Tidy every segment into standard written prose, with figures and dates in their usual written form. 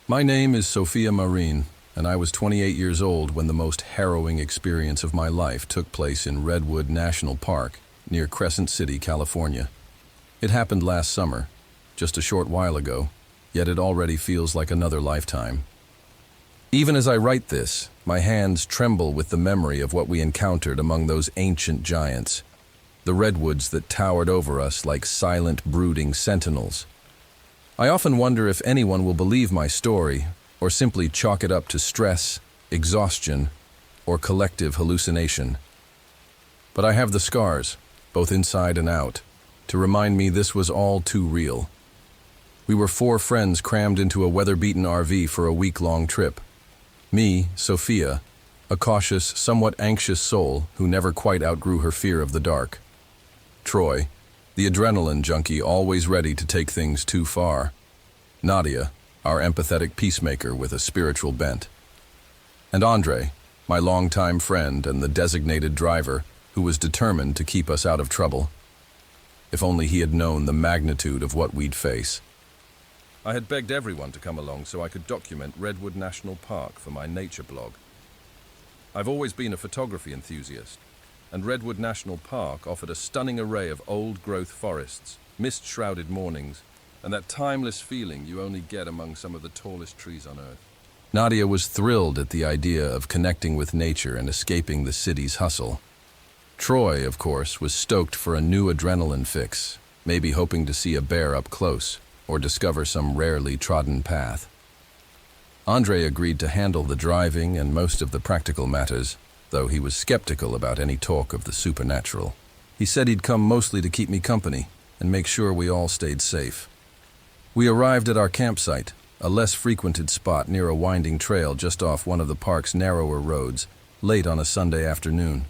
My name is Sophia Marin, and I was 28 years old when the most harrowing experience of my life took place in Redwood National Park near Crescent City, California. It happened last summer, just a short while ago, yet it already feels like another lifetime. Even as I write this, my hands tremble with the memory of what we encountered among those ancient giants, the redwoods that towered over us like silent, brooding sentinels. I often wonder if anyone will believe my story, or simply chalk it up to stress, exhaustion, or collective hallucination. But I have the scars, both inside and out, to remind me this was all too real. We were 4 friends crammed into a weather-beaten RV for a week-long trip. Me, Sophia, a cautious, somewhat anxious soul who never quite outgrew her fear of the dark. Troy, the adrenaline junkie always ready to take things too far. Nadia, our empathetic peacemaker with a spiritual bent. And Andre, my longtime friend and the designated driver who was determined to keep us out of trouble. If only he had known the magnitude of what we'd face. I had begged everyone to come along so I could document Redwood National Park for my nature blog. I've always been a photography enthusiast, and Redwood National Park offered a stunning array of old-growth forests, mist-shrouded mornings, and that timeless feeling you only get among some of the tallest trees on Earth. Nadia was thrilled at the idea of connecting with nature and escaping the city's hustle. Troy, of course, was stoked for a new adrenaline fix, maybe hoping to see a bear up close or discover some rarely trodden path. Andre agreed to handle the driving and most of the practical matters, though he was skeptical about any talk of the supernatural. He said he'd come mostly to keep me company and make sure we all stayed safe. We arrived at our campsite, a less frequented spot near a winding trail just off one of the park's narrower roads, late on a Sunday afternoon.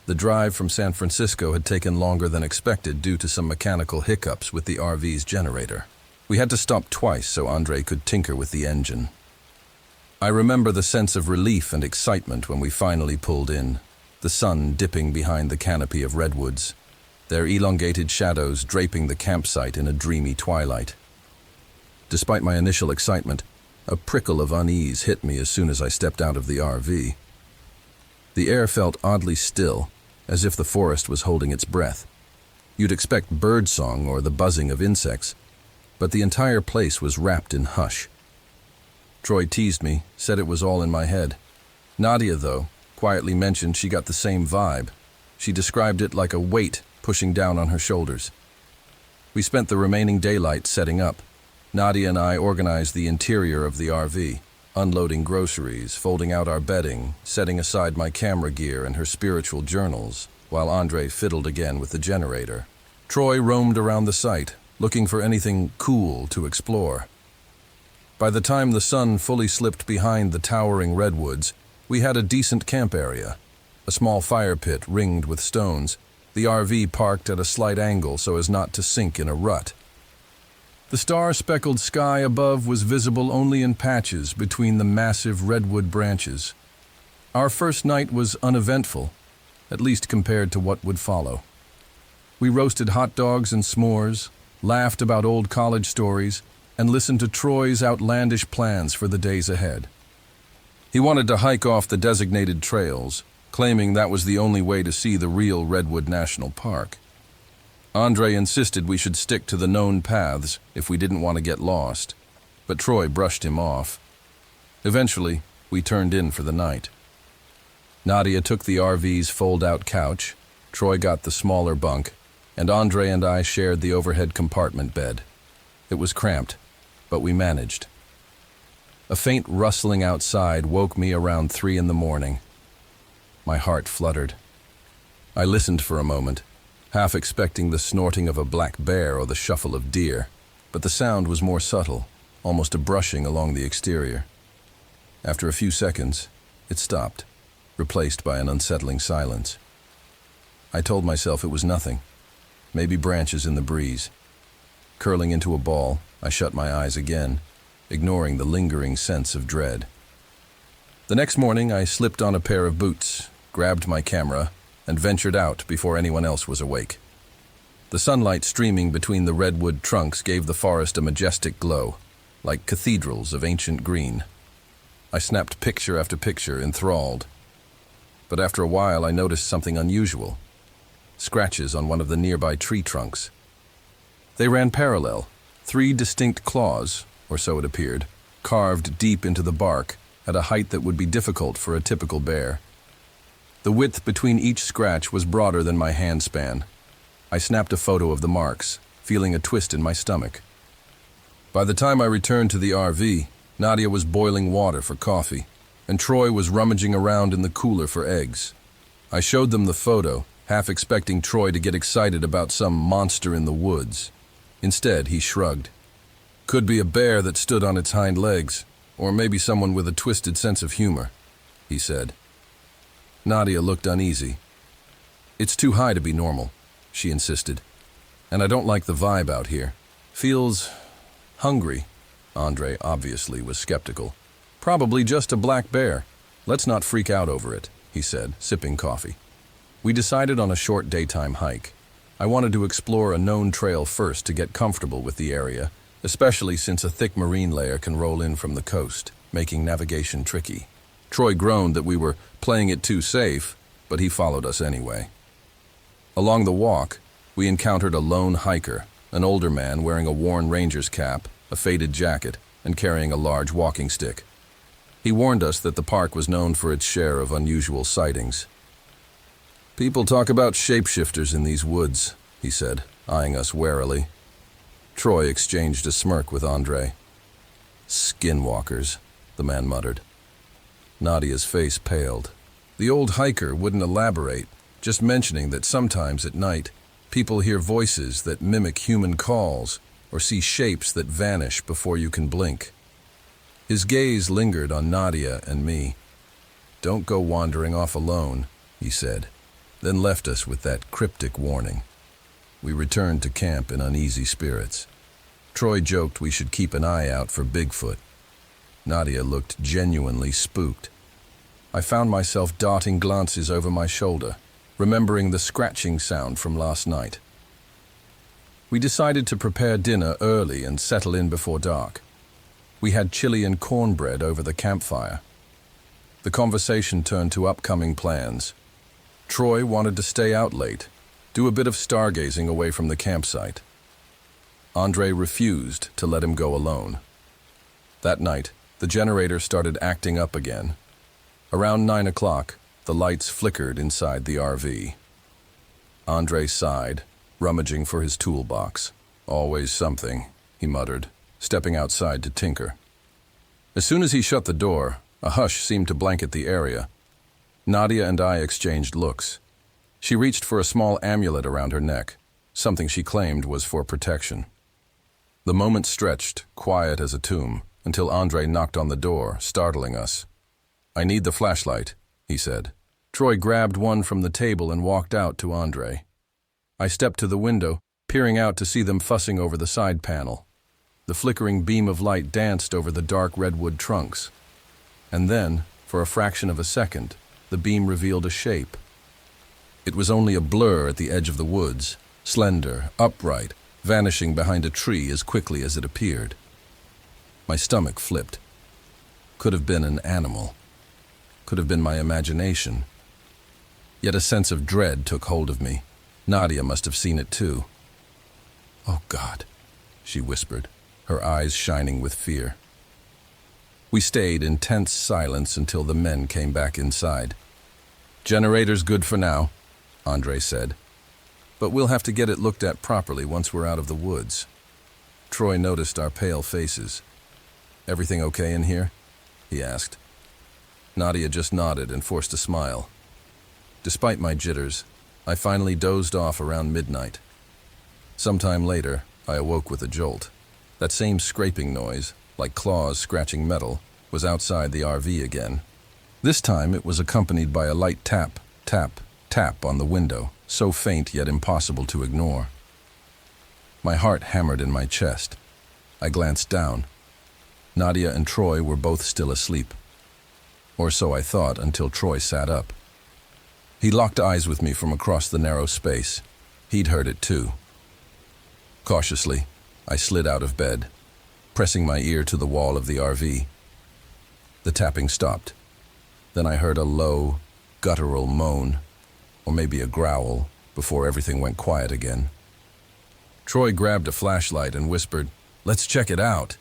The drive from San Francisco had taken longer than expected due to some mechanical hiccups with the RV's generator. We had to stop twice so Andre could tinker with the engine. I remember the sense of relief and excitement when we finally pulled in, the sun dipping behind the canopy of redwoods, their elongated shadows draping the campsite in a dreamy twilight. Despite my initial excitement, a prickle of unease hit me as soon as I stepped out of the RV. The air felt oddly still, as if the forest was holding its breath. You'd expect birdsong or the buzzing of insects, but the entire place was wrapped in hush. Troy teased me, said it was all in my head. Nadia, though, quietly mentioned she got the same vibe. She described it like a weight pushing down on her shoulders. We spent the remaining daylight setting up. Nadia and I organized the interior of the RV, unloading groceries, folding out our bedding, setting aside my camera gear and her spiritual journals, while Andre fiddled again with the generator. Troy roamed around the site, looking for anything cool to explore. By the time the sun fully slipped behind the towering redwoods, we had a decent camp area, a small fire pit ringed with stones, the RV parked at a slight angle so as not to sink in a rut. The star-speckled sky above was visible only in patches between the massive redwood branches. Our first night was uneventful, at least compared to what would follow. We roasted hot dogs and s'mores, laughed about old college stories, and listened to Troy's outlandish plans for the days ahead. He wanted to hike off the designated trails, claiming that was the only way to see the real Redwood National Park. Andre insisted we should stick to the known paths if we didn't want to get lost, but Troy brushed him off. Eventually, we turned in for the night. Nadia took the RV's fold-out couch, Troy got the smaller bunk, and Andre and I shared the overhead compartment bed. It was cramped, but we managed. A faint rustling outside woke me around 3 in the morning. My heart fluttered. I listened for a moment, half expecting the snorting of a black bear or the shuffle of deer, but the sound was more subtle, almost a brushing along the exterior. After a few seconds, it stopped, replaced by an unsettling silence. I told myself it was nothing, maybe branches in the breeze. Curling into a ball, I shut my eyes again, ignoring the lingering sense of dread. The next morning, I slipped on a pair of boots, grabbed my camera, and ventured out before anyone else was awake. The sunlight streaming between the redwood trunks gave the forest a majestic glow. like cathedrals of ancient green. I snapped picture after picture, enthralled. But after a while, I noticed something unusual. Scratches on one of the nearby tree trunks. They ran parallel, 3 distinct claws, or so it appeared, carved deep into the bark at a height that would be difficult for a typical bear. The width between each scratch was broader than my hand span. I snapped a photo of the marks, feeling a twist in my stomach. By the time I returned to the RV, Nadia was boiling water for coffee, and Troy was rummaging around in the cooler for eggs. I showed them the photo, half expecting Troy to get excited about some monster in the woods. Instead, he shrugged. Could be a bear that stood on its hind legs, or maybe someone with a twisted sense of humor, he said. Nadia looked uneasy. It's too high to be normal, she insisted. And I don't like the vibe out here. Feels hungry. Andre obviously was skeptical. Probably just a black bear. Let's not freak out over it, he said, sipping coffee. We decided on a short daytime hike. I wanted to explore a known trail first to get comfortable with the area, especially since a thick marine layer can roll in from the coast, making navigation tricky. Troy groaned that we were playing it too safe, but he followed us anyway. Along the walk, we encountered a lone hiker, an older man wearing a worn ranger's cap, a faded jacket, and carrying a large walking stick. He warned us that the park was known for its share of unusual sightings. People talk about shapeshifters in these woods, he said, eyeing us warily. Troy exchanged a smirk with Andre. Skinwalkers, the man muttered. Nadia's face paled. The old hiker wouldn't elaborate, just mentioning that sometimes at night, people hear voices that mimic human calls or see shapes that vanish before you can blink. His gaze lingered on Nadia and me. Don't go wandering off alone, he said, then left us with that cryptic warning. We returned to camp in uneasy spirits. Troy joked we should keep an eye out for Bigfoot. Nadia looked genuinely spooked. I found myself darting glances over my shoulder, remembering the scratching sound from last night. We decided to prepare dinner early and settle in before dark. We had chili and cornbread over the campfire. The conversation turned to upcoming plans. Troy wanted to stay out late, do a bit of stargazing away from the campsite. Andre refused to let him go alone. That night, the generator started acting up again. Around 9 o'clock, the lights flickered inside the RV. Andre sighed, rummaging for his toolbox. Always something, he muttered, stepping outside to tinker. As soon as he shut the door, a hush seemed to blanket the area. Nadia and I exchanged looks. She reached for a small amulet around her neck, something she claimed was for protection. The moment stretched, quiet as a tomb, until Andre knocked on the door, startling us. I need the flashlight, he said. Troy grabbed one from the table and walked out to Andre. I stepped to the window, peering out to see them fussing over the side panel. The flickering beam of light danced over the dark redwood trunks. And then, for a fraction of a second, the beam revealed a shape. It was only a blur at the edge of the woods, slender, upright, vanishing behind a tree as quickly as it appeared. My stomach flipped. Could have been an animal. Could have been my imagination. Yet a sense of dread took hold of me. Nadia must have seen it too. Oh God, she whispered, her eyes shining with fear. We stayed in tense silence until the men came back inside. Generator's good for now, Andre said. But we'll have to get it looked at properly once we're out of the woods. Troy noticed our pale faces. Everything okay in here? He asked. Nadia just nodded and forced a smile. Despite my jitters, I finally dozed off around midnight. Sometime later, I awoke with a jolt. That same scraping noise, like claws scratching metal, was outside the RV again. This time it was accompanied by a light tap, tap, tap on the window, so faint yet impossible to ignore. My heart hammered in my chest. I glanced down. Nadia and Troy were both still asleep. Or so I thought until Troy sat up. He locked eyes with me from across the narrow space. He'd heard it too. Cautiously, I slid out of bed. pressing my ear to the wall of the RV. The tapping stopped. Then I heard a low, guttural moan, or maybe a growl, before everything went quiet again. Troy grabbed a flashlight and whispered, "Let's check it out."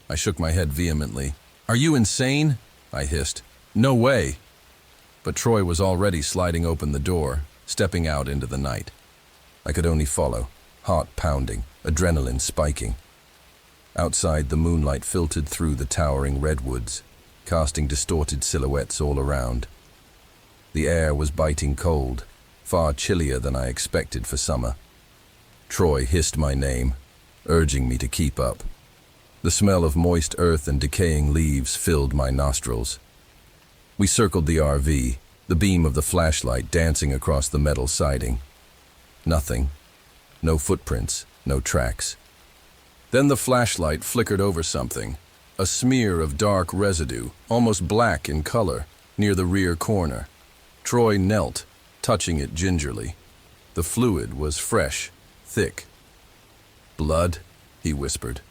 I shook my head vehemently. "Are you insane?" I hissed. "No way." But Troy was already sliding open the door, stepping out into the night. I could only follow, heart pounding, adrenaline spiking. Outside, the moonlight filtered through the towering redwoods, casting distorted silhouettes all around. The air was biting cold, far chillier than I expected for summer. Troy hissed my name, urging me to keep up. The smell of moist earth and decaying leaves filled my nostrils. We circled the RV, the beam of the flashlight dancing across the metal siding. Nothing. No footprints, no tracks. Then the flashlight flickered over something, a smear of dark residue, almost black in color, near the rear corner. Troy knelt, touching it gingerly. The fluid was fresh, thick. "Blood," he whispered.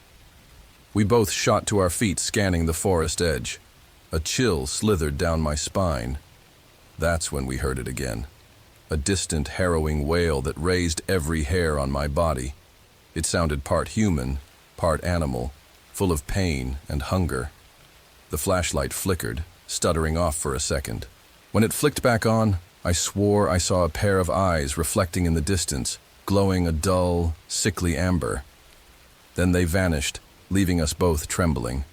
We both shot to our feet, scanning the forest edge. A chill slithered down my spine. That's when we heard it again. A distant, harrowing wail that raised every hair on my body. It sounded part human, part animal, full of pain and hunger. The flashlight flickered, stuttering off for a second. When it flicked back on, I swore I saw a pair of eyes reflecting in the distance, glowing a dull, sickly amber. Then they vanished, leaving us both trembling.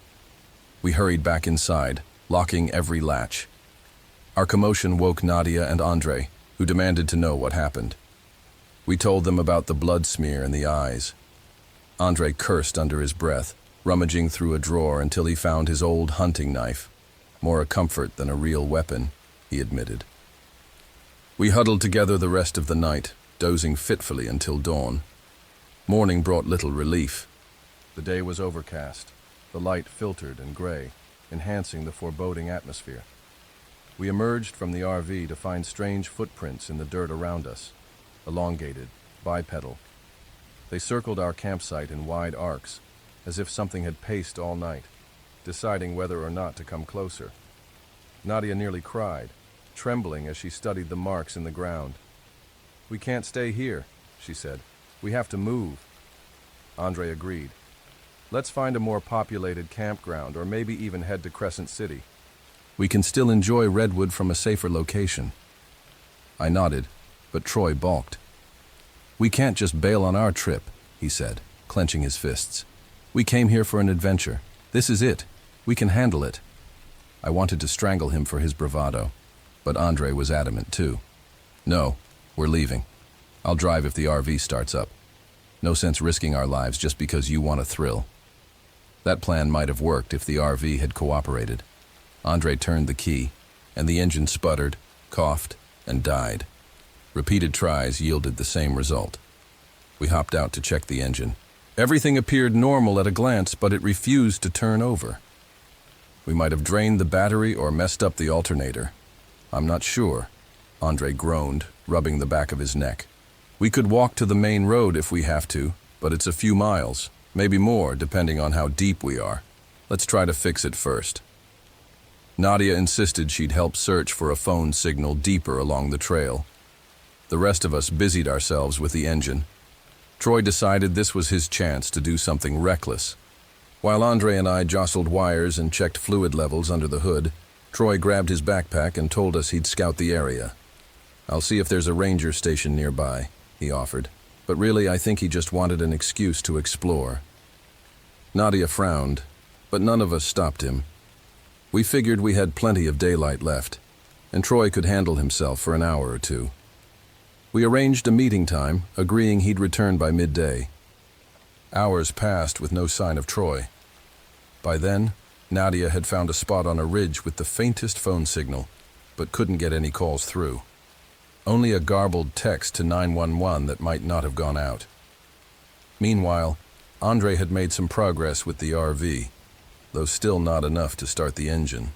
We hurried back inside, locking every latch. Our commotion woke Nadia and Andre, who demanded to know what happened. We told them about the blood smear in the eyes. Andre cursed under his breath, rummaging through a drawer until he found his old hunting knife. More a comfort than a real weapon, he admitted. We huddled together the rest of the night, dozing fitfully until dawn. Morning brought little relief. The day was overcast, the light filtered and gray, enhancing the foreboding atmosphere. We emerged from the RV to find strange footprints in the dirt around us, elongated, bipedal. They circled our campsite in wide arcs, as if something had paced all night, deciding whether or not to come closer. Nadia nearly cried, trembling as she studied the marks in the ground. "We can't stay here," she said. "We have to move." Andre agreed. "Let's find a more populated campground or maybe even head to Crescent City. We can still enjoy Redwood from a safer location." I nodded, but Troy balked. "We can't just bail on our trip," he said, clenching his fists. "We came here for an adventure. This is it. We can handle it." I wanted to strangle him for his bravado, but Andre was adamant too. "No, we're leaving. I'll drive if the RV starts up. No sense risking our lives just because you want a thrill." That plan might have worked if the RV had cooperated. Andre turned the key, and the engine sputtered, coughed, and died. Repeated tries yielded the same result. We hopped out to check the engine. Everything appeared normal at a glance, but it refused to turn over. We might have drained the battery or messed up the alternator. "I'm not sure," Andre groaned, rubbing the back of his neck. "We could walk to the main road if we have to, but it's a few miles, maybe more, depending on how deep we are. Let's try to fix it first." Nadia insisted she'd help search for a phone signal deeper along the trail. The rest of us busied ourselves with the engine. Troy decided this was his chance to do something reckless. While Andre and I jostled wires and checked fluid levels under the hood, Troy grabbed his backpack and told us he'd scout the area. "I'll see if there's a ranger station nearby," he offered. But really, I think he just wanted an excuse to explore. Nadia frowned, but none of us stopped him. We figured we had plenty of daylight left, and Troy could handle himself for an hour or two. We arranged a meeting time, agreeing he'd return by midday. Hours passed with no sign of Troy. By then, Nadia had found a spot on a ridge with the faintest phone signal, but couldn't get any calls through. Only a garbled text to 911 that might not have gone out. Meanwhile, Andre had made some progress with the RV, though still not enough to start the engine.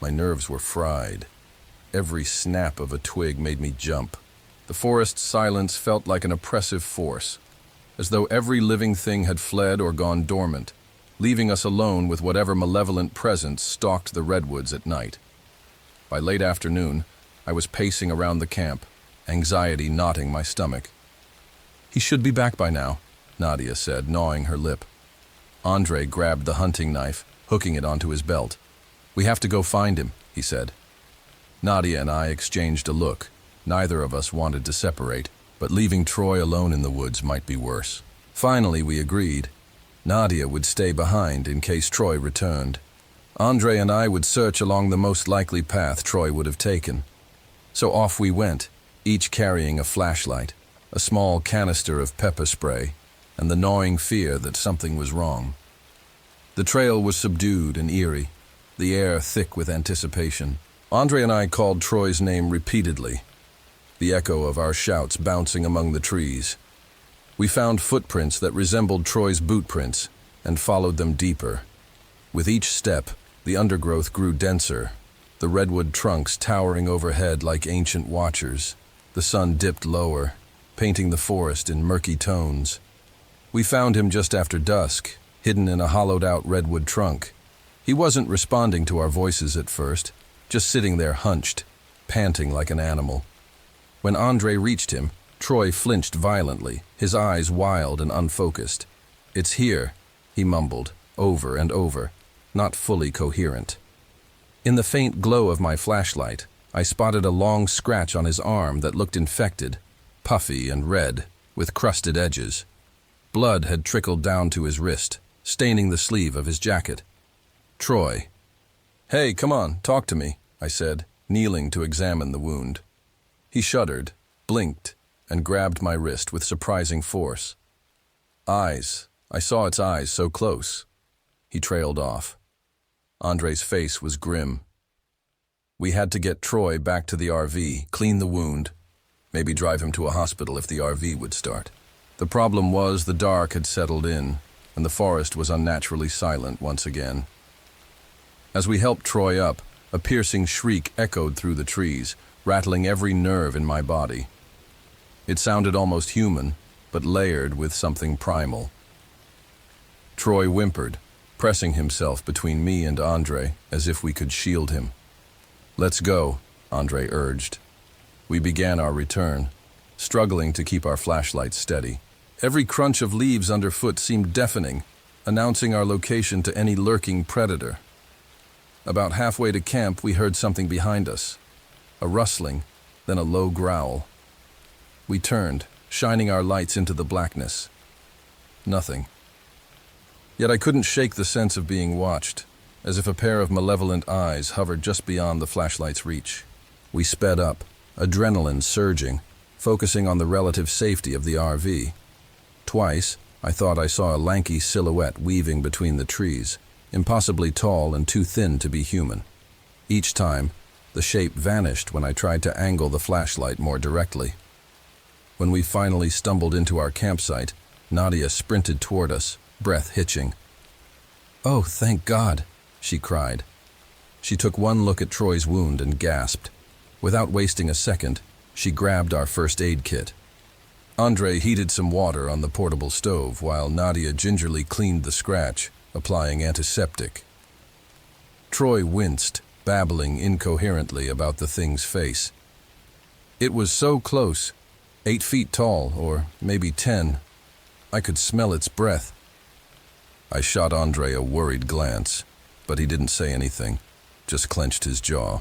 My nerves were fried. Every snap of a twig made me jump. The forest's silence felt like an oppressive force, as though every living thing had fled or gone dormant. leaving us alone with whatever malevolent presence stalked the redwoods at night. By late afternoon, I was pacing around the camp, anxiety knotting my stomach. "He should be back by now," Nadia said, gnawing her lip. Andre grabbed the hunting knife, hooking it onto his belt. "We have to go find him," he said. Nadia and I exchanged a look. Neither of us wanted to separate, but leaving Troy alone in the woods might be worse. Finally, we agreed. Nadia would stay behind in case Troy returned. Andre and I would search along the most likely path Troy would have taken. So off we went, each carrying a flashlight, a small canister of pepper spray, and the gnawing fear that something was wrong. The trail was subdued and eerie, the air thick with anticipation. Andre and I called Troy's name repeatedly, the echo of our shouts bouncing among the trees. We found footprints that resembled Troy's boot prints and followed them deeper. With each step, the undergrowth grew denser, the redwood trunks towering overhead like ancient watchers. The sun dipped lower, painting the forest in murky tones. We found him just after dusk, hidden in a hollowed-out redwood trunk. He wasn't responding to our voices at first, just sitting there hunched, panting like an animal. When Andre reached him, Troy flinched violently, his eyes wild and unfocused. "It's here," he mumbled, over and over, not fully coherent. In the faint glow of my flashlight, I spotted a long scratch on his arm that looked infected, puffy and red, with crusted edges. Blood had trickled down to his wrist, staining the sleeve of his jacket. "Troy." "Hey, come on, talk to me," I said, kneeling to examine the wound. He shuddered, blinked, and grabbed my wrist with surprising force. "Eyes. I saw its eyes so close." He trailed off. Andre's face was grim. We had to get Troy back to the RV, clean the wound, maybe drive him to a hospital if the RV would start. The problem was the dark had settled in, and the forest was unnaturally silent once again. As we helped Troy up, a piercing shriek echoed through the trees, rattling every nerve in my body. It sounded almost human, but layered with something primal. Troy whimpered, pressing himself between me and Andre as if we could shield him. "Let's go," Andre urged. We began our return, struggling to keep our flashlights steady. Every crunch of leaves underfoot seemed deafening, announcing our location to any lurking predator. About halfway to camp, we heard something behind us. A rustling, then a low growl. We turned, shining our lights into the blackness. Nothing. Yet I couldn't shake the sense of being watched, as if a pair of malevolent eyes hovered just beyond the flashlight's reach. We sped up, adrenaline surging, focusing on the relative safety of the RV. Twice, I thought I saw a lanky silhouette weaving between the trees, impossibly tall and too thin to be human. Each time, the shape vanished when I tried to angle the flashlight more directly. When we finally stumbled into our campsite, Nadia sprinted toward us, breath hitching. "Oh, thank God," she cried. She took one look at Troy's wound and gasped. Without wasting a second, she grabbed our first aid kit. Andre heated some water on the portable stove while Nadia gingerly cleaned the scratch, applying antiseptic. Troy winced, babbling incoherently about the thing's face. It was so close, 8 feet tall, or maybe 10. I could smell its breath. I shot Andre a worried glance, but he didn't say anything, just clenched his jaw.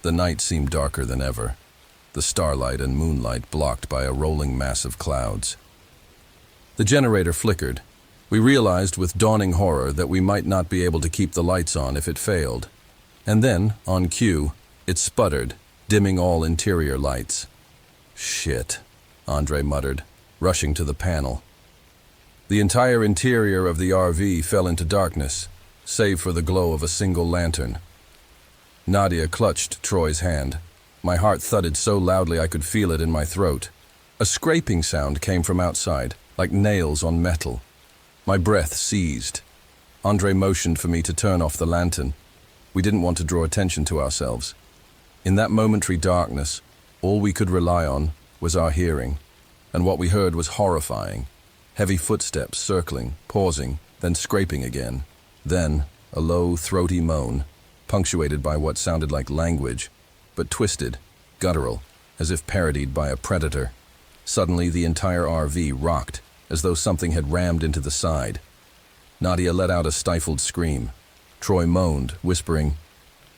The night seemed darker than ever, the starlight and moonlight blocked by a rolling mass of clouds. The generator flickered. We realized with dawning horror that we might not be able to keep the lights on if it failed. And then, on cue, it sputtered, dimming all interior lights. "Shit," Andre muttered, rushing to the panel. The entire interior of the RV fell into darkness, save for the glow of a single lantern. Nadia clutched Troy's hand. My heart thudded so loudly I could feel it in my throat. A scraping sound came from outside, like nails on metal. My breath seized. Andre motioned for me to turn off the lantern. We didn't want to draw attention to ourselves. In that momentary darkness, all we could rely on was our hearing, and what we heard was horrifying. Heavy footsteps circling, pausing, then scraping again, then a low, throaty moan, punctuated by what sounded like language, but twisted, guttural, as if parodied by a predator. Suddenly, the entire RV rocked, as though something had rammed into the side. Nadia let out a stifled scream. Troy moaned, whispering.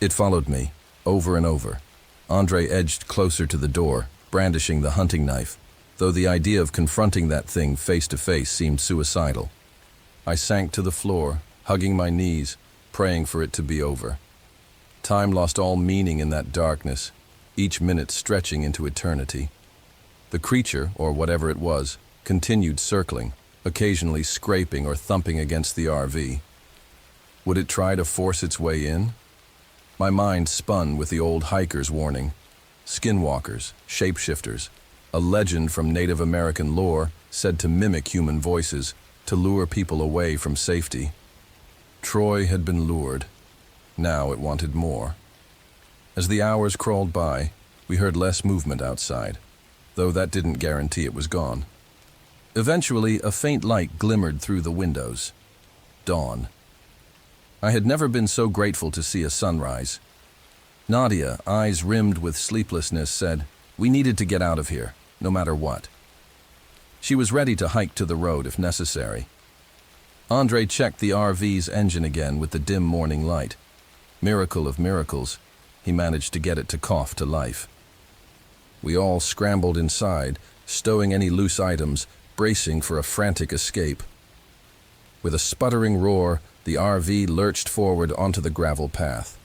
It followed me, over and over. Andre edged closer to the door, brandishing the hunting knife, though the idea of confronting that thing face to face seemed suicidal. I sank to the floor, hugging my knees, praying for it to be over. Time lost all meaning in that darkness, each minute stretching into eternity. The creature, or whatever it was, continued circling, occasionally scraping or thumping against the RV. Would it try to force its way in? My mind spun with the old hiker's warning. Skinwalkers, shapeshifters, a legend from Native American lore said to mimic human voices, to lure people away from safety. Troy had been lured. Now it wanted more. As the hours crawled by, we heard less movement outside, though that didn't guarantee it was gone. Eventually, a faint light glimmered through the windows. Dawn. I had never been so grateful to see a sunrise. Nadia, eyes rimmed with sleeplessness, said, "We needed to get out of here, no matter what." She was ready to hike to the road if necessary. Andre checked the RV's engine again with the dim morning light. Miracle of miracles, he managed to get it to cough to life. We all scrambled inside, stowing any loose items, bracing for a frantic escape. With a sputtering roar, the RV lurched forward onto the gravel path.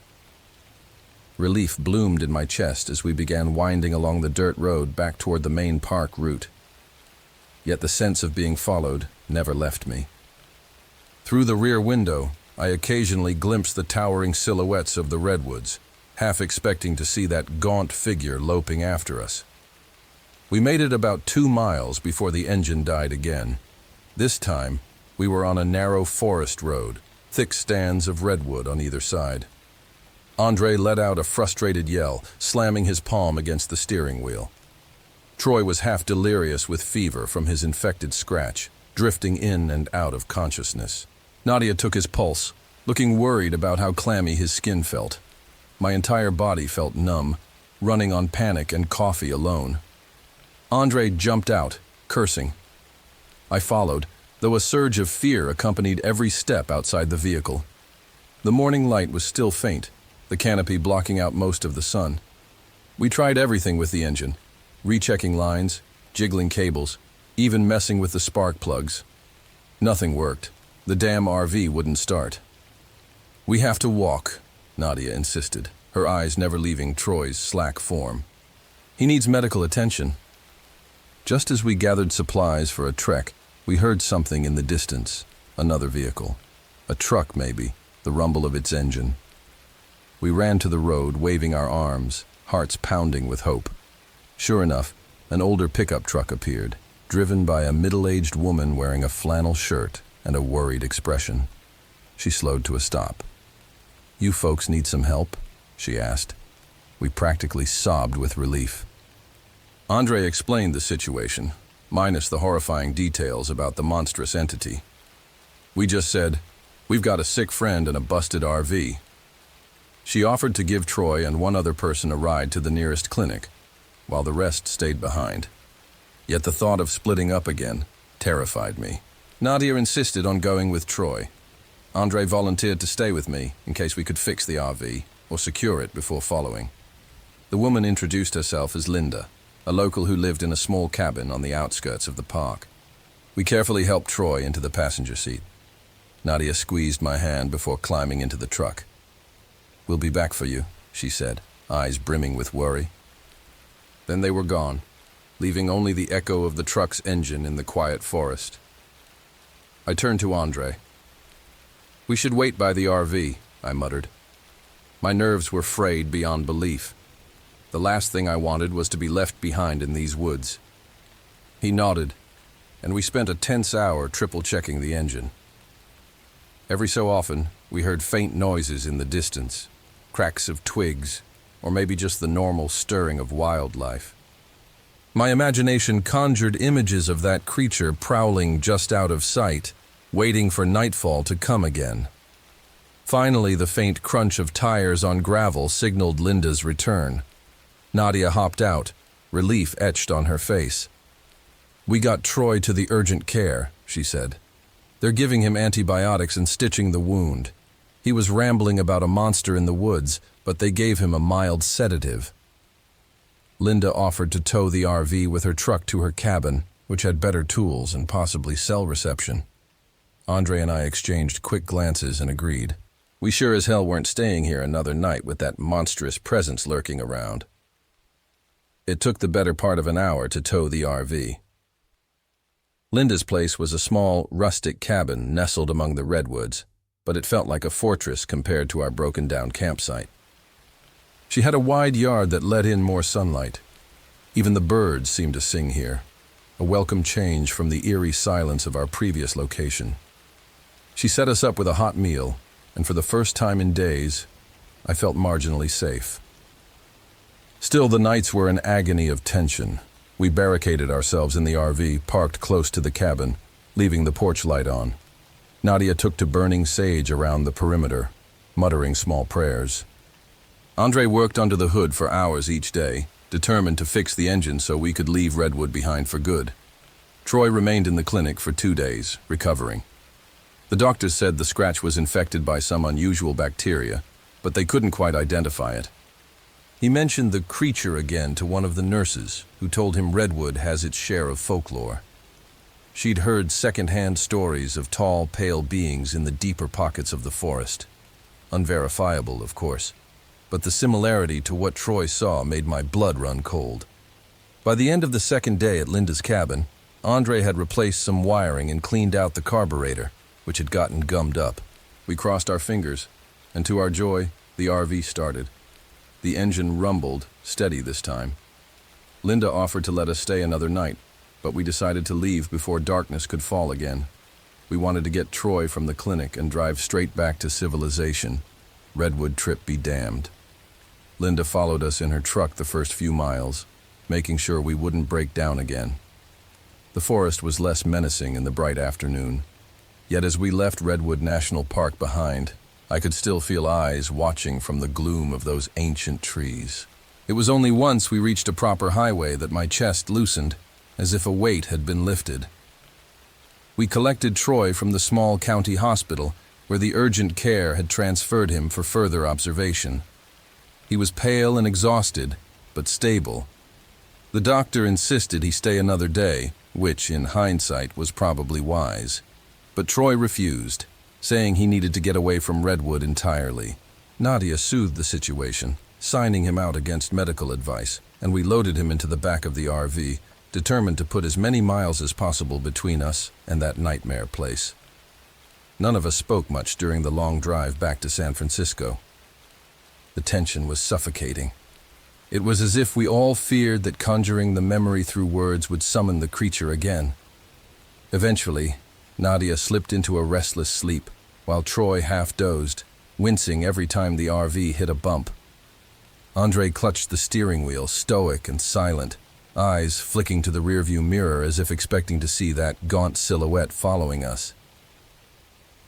Relief bloomed in my chest as we began winding along the dirt road back toward the main park route. Yet the sense of being followed never left me. Through the rear window, I occasionally glimpsed the towering silhouettes of the redwoods, half expecting to see that gaunt figure loping after us. We made it about 2 miles before the engine died again. This time, we were on a narrow forest road, thick stands of redwood on either side. Andre let out a frustrated yell, slamming his palm against the steering wheel. Troy was half delirious with fever from his infected scratch, drifting in and out of consciousness. Nadia took his pulse, looking worried about how clammy his skin felt. My entire body felt numb, running on panic and coffee alone. Andre jumped out, cursing. I followed, though a surge of fear accompanied every step outside the vehicle. The morning light was still faint, the canopy blocking out most of the sun. We tried everything with the engine, rechecking lines, jiggling cables, even messing with the spark plugs. Nothing worked. The damn RV wouldn't start. "We have to walk," Nadia insisted, her eyes never leaving Troy's slack form. "He needs medical attention." Just as we gathered supplies for a trek, we heard something in the distance, another vehicle. A truck, maybe, the rumble of its engine. We ran to the road, waving our arms, hearts pounding with hope. Sure enough, an older pickup truck appeared, driven by a middle-aged woman wearing a flannel shirt and a worried expression. She slowed to a stop. "You folks need some help?" she asked. We practically sobbed with relief. Andre explained the situation, minus the horrifying details about the monstrous entity. We just said, "We've got a sick friend and a busted RV." She offered to give Troy and one other person a ride to the nearest clinic, while the rest stayed behind. Yet the thought of splitting up again terrified me. Nadia insisted on going with Troy. Andre volunteered to stay with me in case we could fix the RV or secure it before following. The woman introduced herself as Linda, a local who lived in a small cabin on the outskirts of the park. We carefully helped Troy into the passenger seat. Nadia squeezed my hand before climbing into the truck. "We'll be back for you," she said, eyes brimming with worry. Then they were gone, leaving only the echo of the truck's engine in the quiet forest. I turned to Andre. "We should wait by the RV," I muttered. My nerves were frayed beyond belief. The last thing I wanted was to be left behind in these woods. He nodded, and we spent a tense hour triple-checking the engine. Every so often, we heard faint noises in the distance, cracks of twigs, or maybe just the normal stirring of wildlife. My imagination conjured images of that creature prowling just out of sight, waiting for nightfall to come again. Finally, the faint crunch of tires on gravel signaled Linda's return. Nadia hopped out, relief etched on her face. "We got Troy to the urgent care," she said. "They're giving him antibiotics and stitching the wound. He was rambling about a monster in the woods, but they gave him a mild sedative." Linda offered to tow the RV with her truck to her cabin, which had better tools and possibly cell reception. Andre and I exchanged quick glances and agreed. We sure as hell weren't staying here another night with that monstrous presence lurking around. It took the better part of an hour to tow the RV. Linda's place was a small, rustic cabin nestled among the redwoods, but it felt like a fortress compared to our broken-down campsite. She had a wide yard that let in more sunlight. Even the birds seemed to sing here, a welcome change from the eerie silence of our previous location. She set us up with a hot meal, and for the first time in days, I felt marginally safe. Still, the nights were an agony of tension. We barricaded ourselves in the RV, parked close to the cabin, leaving the porch light on. Nadia took to burning sage around the perimeter, muttering small prayers. Andre worked under the hood for hours each day, determined to fix the engine so we could leave Redwood behind for good. Troy remained in the clinic for 2 days, recovering. The doctors said the scratch was infected by some unusual bacteria, but they couldn't quite identify it. He mentioned the creature again to one of the nurses, who told him Redwood has its share of folklore. She'd heard second-hand stories of tall, pale beings in the deeper pockets of the forest. Unverifiable, of course, but the similarity to what Troy saw made my blood run cold. By the end of the second day at Linda's cabin, Andre had replaced some wiring and cleaned out the carburetor, which had gotten gummed up. We crossed our fingers, and to our joy, the RV started. The engine rumbled, steady this time. Linda offered to let us stay another night, but we decided to leave before darkness could fall again. We wanted to get Troy from the clinic and drive straight back to civilization. Redwood trip be damned. Linda followed us in her truck the first few miles, making sure we wouldn't break down again. The forest was less menacing in the bright afternoon. Yet as we left Redwood National Park behind, I could still feel eyes watching from the gloom of those ancient trees. It was only once we reached a proper highway that my chest loosened, as if a weight had been lifted. We collected Troy from the small county hospital, where the urgent care had transferred him for further observation. He was pale and exhausted, but stable. The doctor insisted he stay another day, which, in hindsight, was probably wise. But Troy refused, saying he needed to get away from Redwood entirely. Nadia soothed the situation, signing him out against medical advice, and we loaded him into the back of the RV, determined to put as many miles as possible between us and that nightmare place. None of us spoke much during the long drive back to San Francisco. The tension was suffocating. It was as if we all feared that conjuring the memory through words would summon the creature again. Eventually, Nadia slipped into a restless sleep, while Troy half dozed, wincing every time the RV hit a bump. Andre clutched the steering wheel, stoic and silent, eyes flicking to the rearview mirror as if expecting to see that gaunt silhouette following us.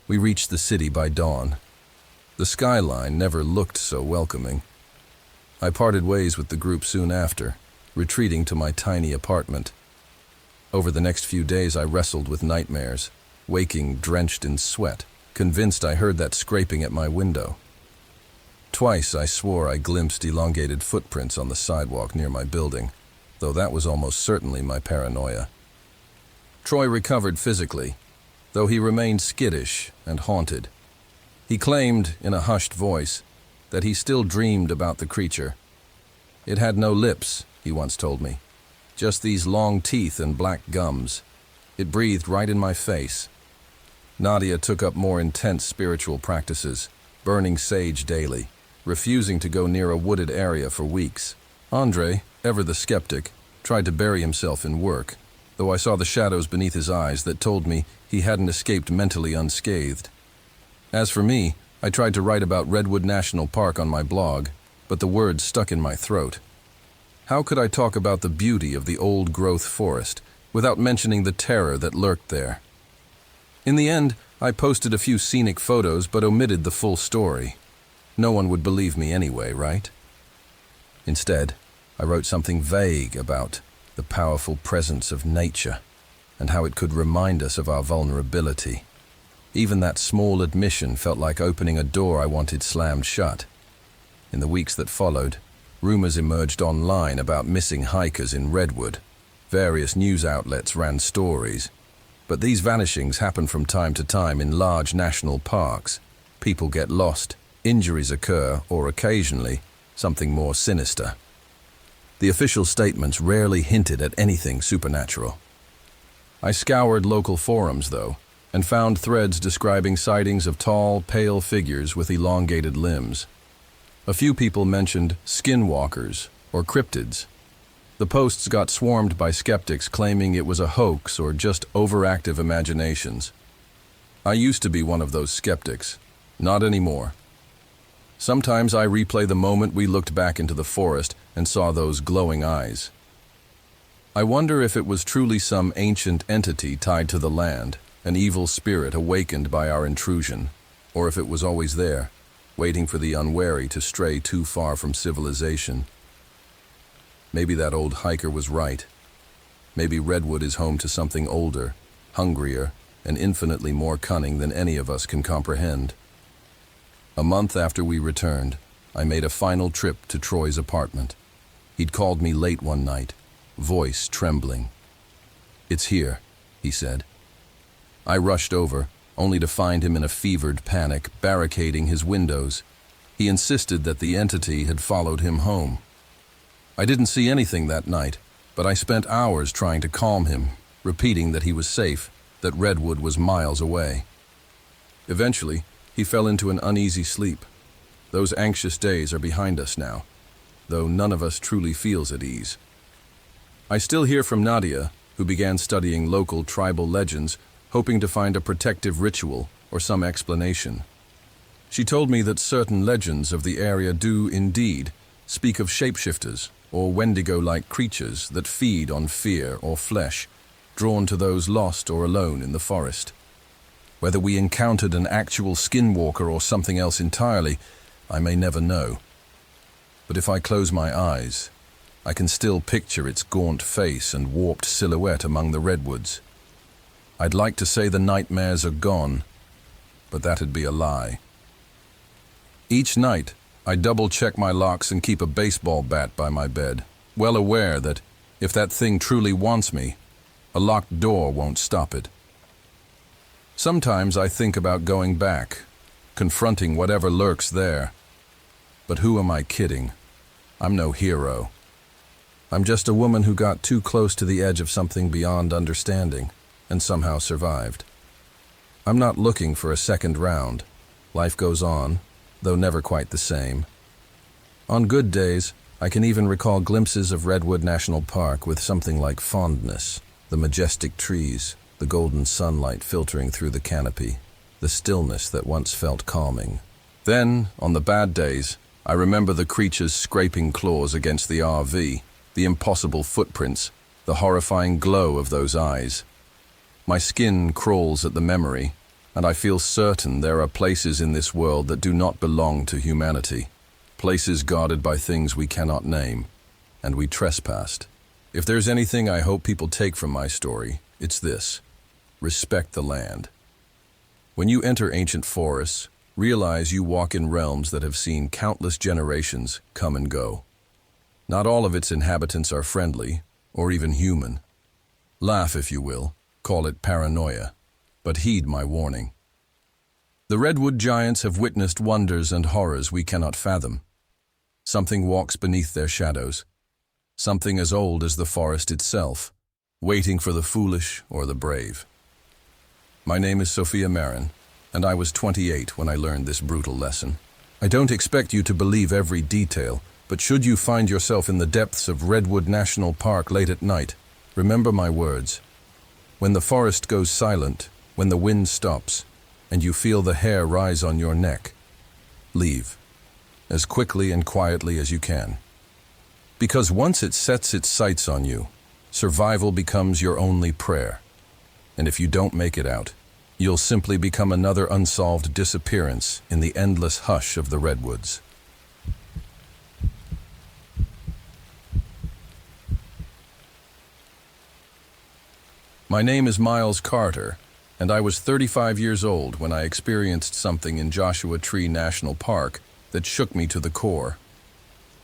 We reached the city by dawn. The skyline never looked so welcoming. I parted ways with the group soon after, retreating to my tiny apartment. Over the next few days I wrestled with nightmares, waking drenched in sweat, convinced I heard that scraping at my window. Twice I swore I glimpsed elongated footprints on the sidewalk near my building, though that was almost certainly my paranoia. Troy recovered physically, though he remained skittish and haunted. He claimed, in a hushed voice, that he still dreamed about the creature. It had no lips, he once told me, just these long teeth and black gums. It breathed right in my face. Nadia took up more intense spiritual practices, burning sage daily, refusing to go near a wooded area for weeks. Andre, ever the skeptic, tried to bury himself in work, though I saw the shadows beneath his eyes that told me he hadn't escaped mentally unscathed. As for me, I tried to write about Redwood National Park on my blog, but the words stuck in my throat. How could I talk about the beauty of the old-growth forest without mentioning the terror that lurked there? In the end, I posted a few scenic photos but omitted the full story. No one would believe me anyway, right? Instead, I wrote something vague about the powerful presence of nature and how it could remind us of our vulnerability. Even that small admission felt like opening a door I wanted slammed shut. In the weeks that followed, rumors emerged online about missing hikers in Redwood. Various news outlets ran stories. But these vanishings happen from time to time in large national parks. People get lost, injuries occur, or occasionally, something more sinister. The official statements rarely hinted at anything supernatural. I scoured local forums, though, and found threads describing sightings of tall, pale figures with elongated limbs. A few people mentioned skinwalkers or cryptids. The posts got swarmed by skeptics claiming it was a hoax or just overactive imaginations. I used to be one of those skeptics. Not anymore. Sometimes I replay the moment we looked back into the forest and saw those glowing eyes. I wonder if it was truly some ancient entity tied to the land, an evil spirit awakened by our intrusion, or if it was always there, waiting for the unwary to stray too far from civilization. Maybe that old hiker was right. Maybe Redwood is home to something older, hungrier, and infinitely more cunning than any of us can comprehend. A month after we returned, I made a final trip to Troy's apartment. He'd called me late one night, voice trembling. "It's here," he said. I rushed over, only to find him in a fevered panic, barricading his windows. He insisted that the entity had followed him home. I didn't see anything that night, but I spent hours trying to calm him, repeating that he was safe, that Redwood was miles away. Eventually, he fell into an uneasy sleep. Those anxious days are behind us now, though none of us truly feels at ease. I still hear from Nadia, who began studying local tribal legends, hoping to find a protective ritual or some explanation. She told me that certain legends of the area do, indeed, speak of shapeshifters or Wendigo-like creatures that feed on fear or flesh, drawn to those lost or alone in the forest. Whether we encountered an actual skinwalker or something else entirely, I may never know. But if I close my eyes, I can still picture its gaunt face and warped silhouette among the redwoods. I'd like to say the nightmares are gone, but that'd be a lie. Each night, I double-check my locks and keep a baseball bat by my bed, well aware that if that thing truly wants me, a locked door won't stop it. Sometimes I think about going back, confronting whatever lurks there. But who am I kidding? I'm no hero. I'm just a woman who got too close to the edge of something beyond understanding and somehow survived. I'm not looking for a second round. Life goes on, though never quite the same. On good days, I can even recall glimpses of Redwood National Park with something like fondness, the majestic trees, the golden sunlight filtering through the canopy, the stillness that once felt calming. Then, on the bad days, I remember the creatures scraping claws against the RV, the impossible footprints, the horrifying glow of those eyes. My skin crawls at the memory, and I feel certain there are places in this world that do not belong to humanity, places guarded by things we cannot name, and we trespassed. If there's anything I hope people take from my story, it's this: respect the land. When you enter ancient forests, realize you walk in realms that have seen countless generations come and go. Not all of its inhabitants are friendly, or even human. Laugh if you will, call it paranoia, but heed my warning. The redwood giants have witnessed wonders and horrors we cannot fathom. Something walks beneath their shadows, something as old as the forest itself, waiting for the foolish or the brave. My name is Sophia Marin, and I was 28 when I learned this brutal lesson. I don't expect you to believe every detail, but should you find yourself in the depths of Redwood National Park late at night, remember my words. When the forest goes silent, when the wind stops, and you feel the hair rise on your neck, leave, as quickly and quietly as you can. Because once it sets its sights on you, survival becomes your only prayer. And if you don't make it out, You'll simply become another unsolved disappearance in the endless hush of the redwoods. My name is Miles Carter, and I was 35 years old when I experienced something in Joshua Tree National Park that shook me to the core.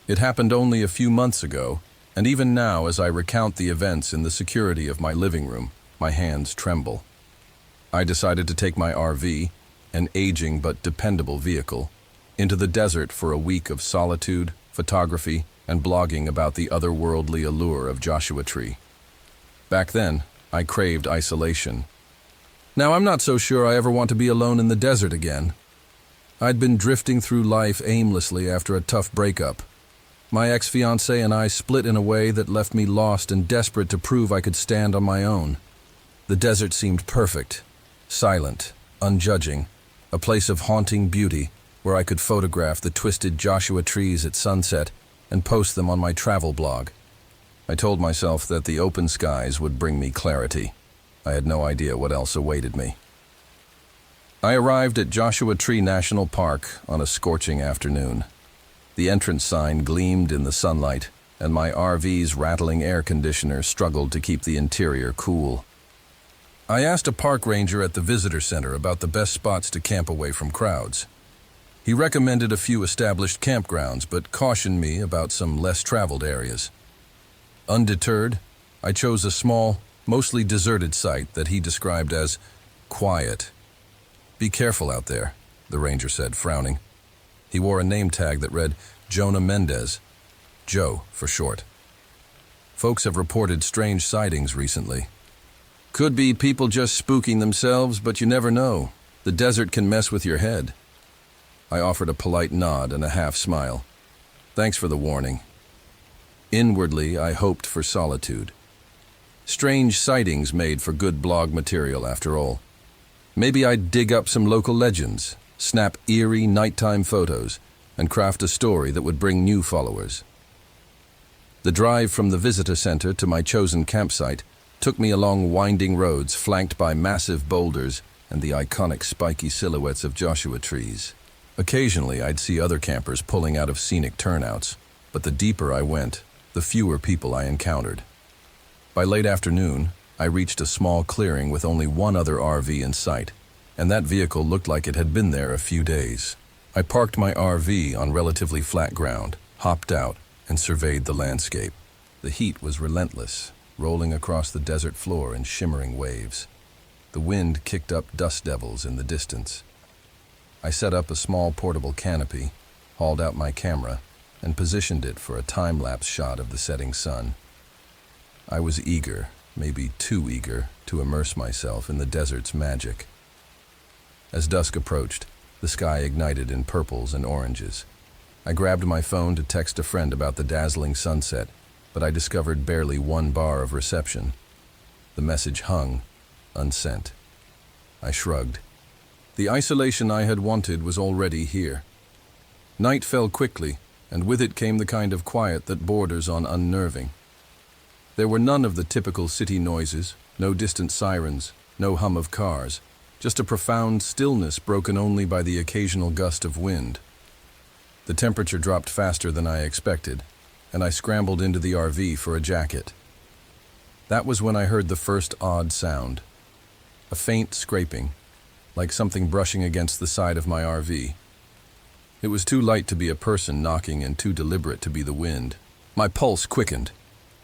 It happened only a few months ago, and even now as I recount the events in the security of my living room, my hands tremble. I decided to take my RV, an aging but dependable vehicle, into the desert for a week of solitude, photography, and blogging about the otherworldly allure of Joshua Tree. Back then, I craved isolation. Now, I'm not so sure I ever want to be alone in the desert again. I'd been drifting through life aimlessly after a tough breakup. My ex-fiancée and I split in a way that left me lost and desperate to prove I could stand on my own. The desert seemed perfect, silent, unjudging, a place of haunting beauty where I could photograph the twisted Joshua trees at sunset and post them on my travel blog. I told myself that the open skies would bring me clarity. I had no idea what else awaited me. I arrived at Joshua Tree National Park on a scorching afternoon. The entrance sign gleamed in the sunlight, and my RV's rattling air conditioner struggled to keep the interior cool. I asked a park ranger at the visitor center about the best spots to camp away from crowds. He recommended a few established campgrounds, but cautioned me about some less traveled areas. Undeterred, I chose a small, mostly deserted site that he described as quiet. "Be careful out there," the ranger said, frowning. He wore a name tag that read Jonah Mendez, Joe for short. "Folks have reported strange sightings recently. Could be people just spooking themselves, but you never know. The desert can mess with your head." I offered a polite nod and a half smile. "Thanks for the warning." Inwardly, I hoped for solitude. Strange sightings made for good blog material, after all. Maybe I'd dig up some local legends, snap eerie nighttime photos, and craft a story that would bring new followers. The drive from the visitor center to my chosen campsite took me along winding roads flanked by massive boulders and the iconic spiky silhouettes of Joshua trees. Occasionally, I'd see other campers pulling out of scenic turnouts, but the deeper I went, the fewer people I encountered. By late afternoon, I reached a small clearing with only one other RV in sight, and that vehicle looked like it had been there a few days. I parked my RV on relatively flat ground, hopped out, and surveyed the landscape. The heat was relentless, rolling across the desert floor in shimmering waves. The wind kicked up dust devils in the distance. I set up a small portable canopy, hauled out my camera, and positioned it for a time-lapse shot of the setting sun. I was eager, maybe too eager, to immerse myself in the desert's magic. As dusk approached, the sky ignited in purples and oranges. I grabbed my phone to text a friend about the dazzling sunset, but I discovered barely one bar of reception. The message hung, unsent. I shrugged. The isolation I had wanted was already here. Night fell quickly, and with it came the kind of quiet that borders on unnerving. There were none of the typical city noises, no distant sirens, no hum of cars, just a profound stillness broken only by the occasional gust of wind. The temperature dropped faster than I expected, and I scrambled into the RV for a jacket. That was when I heard the first odd sound, a faint scraping, like something brushing against the side of my RV. It was too light to be a person knocking and too deliberate to be the wind. My pulse quickened.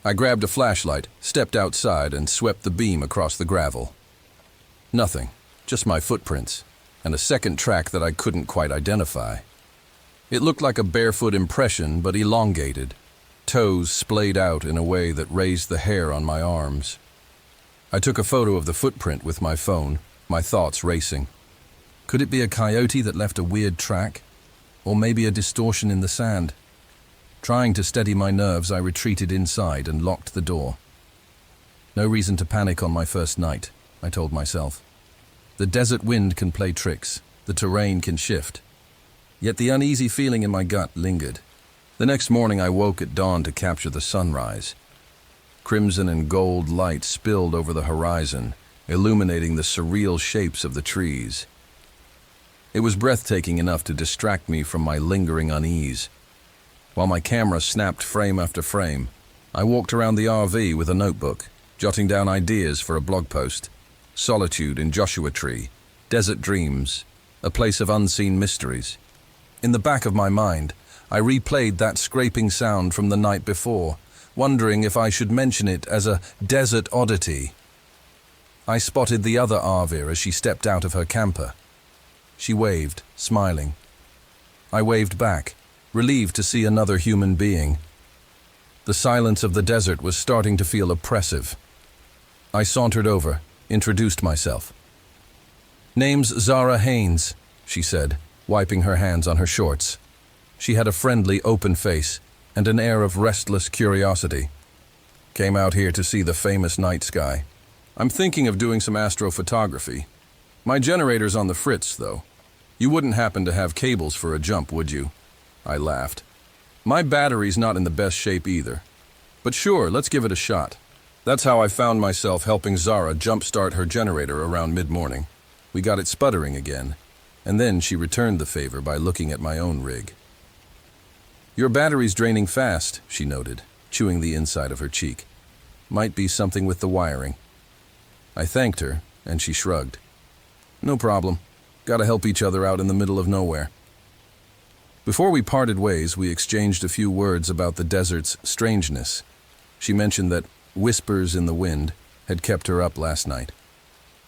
I grabbed a flashlight, stepped outside, and swept the beam across the gravel. Nothing, just my footprints, and a second track that I couldn't quite identify. It looked like a barefoot impression, but elongated, toes splayed out in a way that raised the hair on my arms. I took a photo of the footprint with my phone, my thoughts racing. Could it be a coyote that left a weird track? Or maybe a distortion in the sand? Trying to steady my nerves, I retreated inside and locked the door. No reason to panic on my first night, I told myself. The desert wind can play tricks, the terrain can shift. Yet the uneasy feeling in my gut lingered. The next morning I woke at dawn to capture the sunrise. Crimson and gold light spilled over the horizon, illuminating the surreal shapes of the trees. It was breathtaking enough to distract me from my lingering unease. While my camera snapped frame after frame, I walked around the RV with a notebook, jotting down ideas for a blog post. Solitude in Joshua Tree, desert dreams, a place of unseen mysteries. In the back of my mind, I replayed that scraping sound from the night before, wondering if I should mention it as a desert oddity. I spotted the other RVer as she stepped out of her camper. She waved, smiling. I waved back, relieved to see another human being. The silence of the desert was starting to feel oppressive. I sauntered over, introduced myself. "Name's Zara Haynes," she said, wiping her hands on her shorts. She had a friendly, open face and an air of restless curiosity. "Came out here to see the famous night sky. I'm thinking of doing some astrophotography. My generator's on the fritz, though. You wouldn't happen to have cables for a jump, would you?" I laughed. "My battery's not in the best shape either. But sure, let's give it a shot." That's how I found myself helping Zara jumpstart her generator around mid-morning. We got it sputtering again, and then she returned the favor by looking at my own rig. "Your battery's draining fast," she noted, chewing the inside of her cheek. "Might be something with the wiring." I thanked her, and she shrugged. "No problem. Gotta help each other out in the middle of nowhere." Before we parted ways, we exchanged a few words about the desert's strangeness. She mentioned that whispers in the wind had kept her up last night.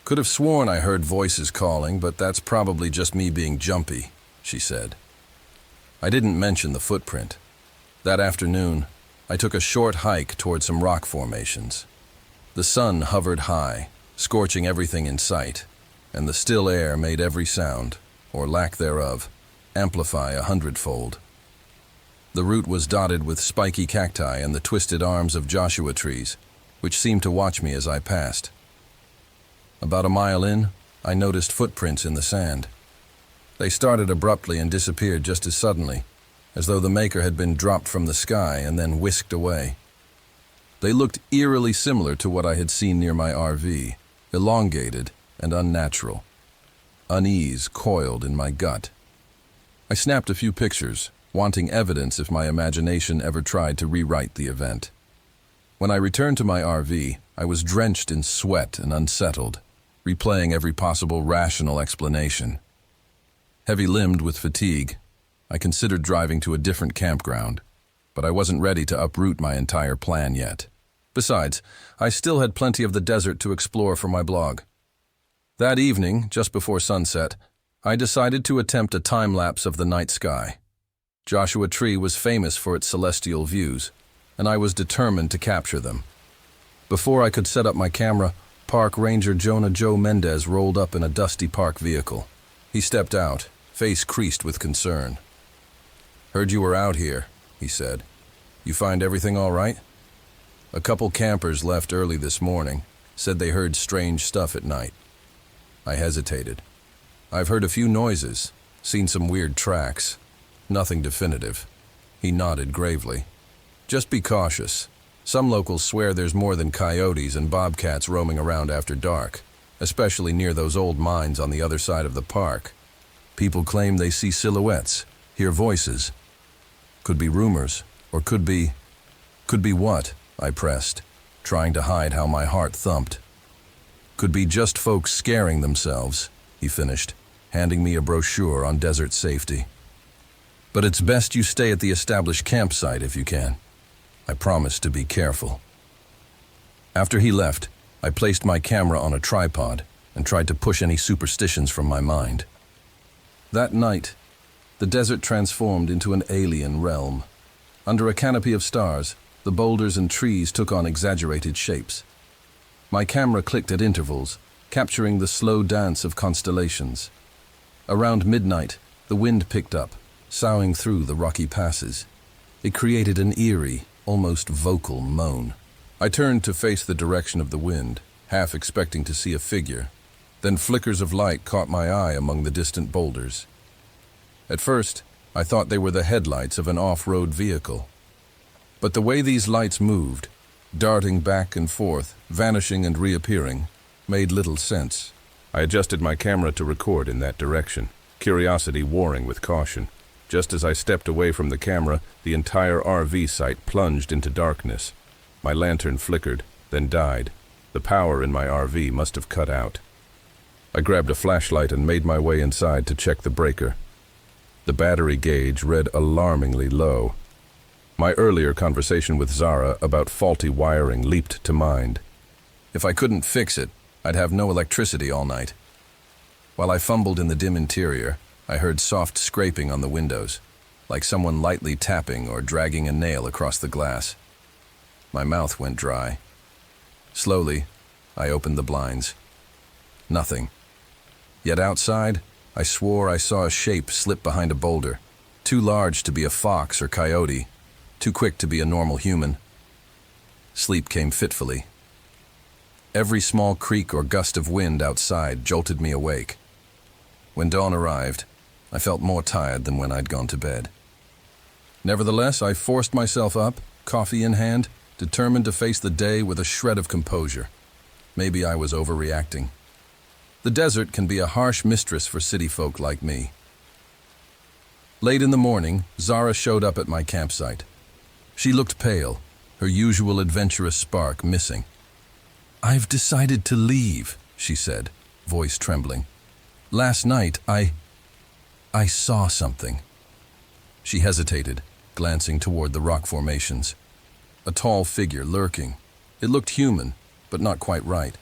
"Could have sworn I heard voices calling, but that's probably just me being jumpy," she said. I didn't mention the footprint. That afternoon, I took a short hike toward some rock formations. The sun hovered high, scorching everything in sight, and the still air made every sound, or lack thereof, amplify 100-fold. The route was dotted with spiky cacti and the twisted arms of Joshua trees, which seemed to watch me as I passed. About a mile in, I noticed footprints in the sand. They started abruptly and disappeared just as suddenly, as though the maker had been dropped from the sky and then whisked away. They looked eerily similar to what I had seen near my RV, elongated and unnatural. Unease coiled in my gut. I snapped a few pictures, wanting evidence if my imagination ever tried to rewrite the event. When I returned to my RV, I was drenched in sweat and unsettled, replaying every possible rational explanation. Heavy-limbed with fatigue, I considered driving to a different campground, but I wasn't ready to uproot my entire plan yet. Besides, I still had plenty of the desert to explore for my blog. That evening, just before sunset, I decided to attempt a time-lapse of the night sky. Joshua Tree was famous for its celestial views, and I was determined to capture them. Before I could set up my camera, Park Ranger Jonah Joe Mendez rolled up in a dusty park vehicle. He stepped out, face creased with concern. "Heard you were out here," he said. "You find everything all right?" "A couple campers left early this morning, said they heard strange stuff at night." I hesitated. "I've heard a few noises, seen some weird tracks. Nothing definitive." He nodded gravely. "Just be cautious. Some locals swear there's more than coyotes and bobcats roaming around after dark, especially near those old mines on the other side of the park. People claim they see silhouettes, hear voices. Could be rumors, or could be... Could be what?" I pressed, trying to hide how my heart thumped. "Could be just folks scaring themselves," he finished, handing me a brochure on desert safety. "But it's best you stay at the established campsite if you can. I promise to be careful." After he left, I placed my camera on a tripod and tried to push any superstitions from my mind. That night, the desert transformed into an alien realm. Under a canopy of stars, the boulders and trees took on exaggerated shapes. My camera clicked at intervals, capturing the slow dance of constellations. Around midnight, the wind picked up, soughing through the rocky passes. It created an eerie, almost vocal moan. I turned to face the direction of the wind, half expecting to see a figure. Then flickers of light caught my eye among the distant boulders. At first, I thought they were the headlights of an off-road vehicle. But the way these lights moved, darting back and forth, vanishing and reappearing, made little sense. I adjusted my camera to record in that direction, curiosity warring with caution. Just as I stepped away from the camera, the entire RV site plunged into darkness. My lantern flickered, then died. The power in my RV must have cut out. I grabbed a flashlight and made my way inside to check the breaker. The battery gauge read alarmingly low. My earlier conversation with Zara about faulty wiring leaped to mind. If I couldn't fix it, I'd have no electricity all night. While I fumbled in the dim interior, I heard soft scraping on the windows, like someone lightly tapping or dragging a nail across the glass. My mouth went dry. Slowly, I opened the blinds. Nothing. Yet outside, I swore I saw a shape slip behind a boulder, too large to be a fox or coyote, too quick to be a normal human. Sleep came fitfully. Every small creak or gust of wind outside jolted me awake. When dawn arrived, I felt more tired than when I'd gone to bed. Nevertheless, I forced myself up, coffee in hand, determined to face the day with a shred of composure. Maybe I was overreacting. The desert can be a harsh mistress for city folk like me. Late in the morning, Zara showed up at my campsite. She looked pale, her usual adventurous spark missing. "I've decided to leave," she said, voice trembling. "Last night, I saw something." She hesitated, glancing toward the rock formations. A tall figure lurking. It looked human, but not quite right.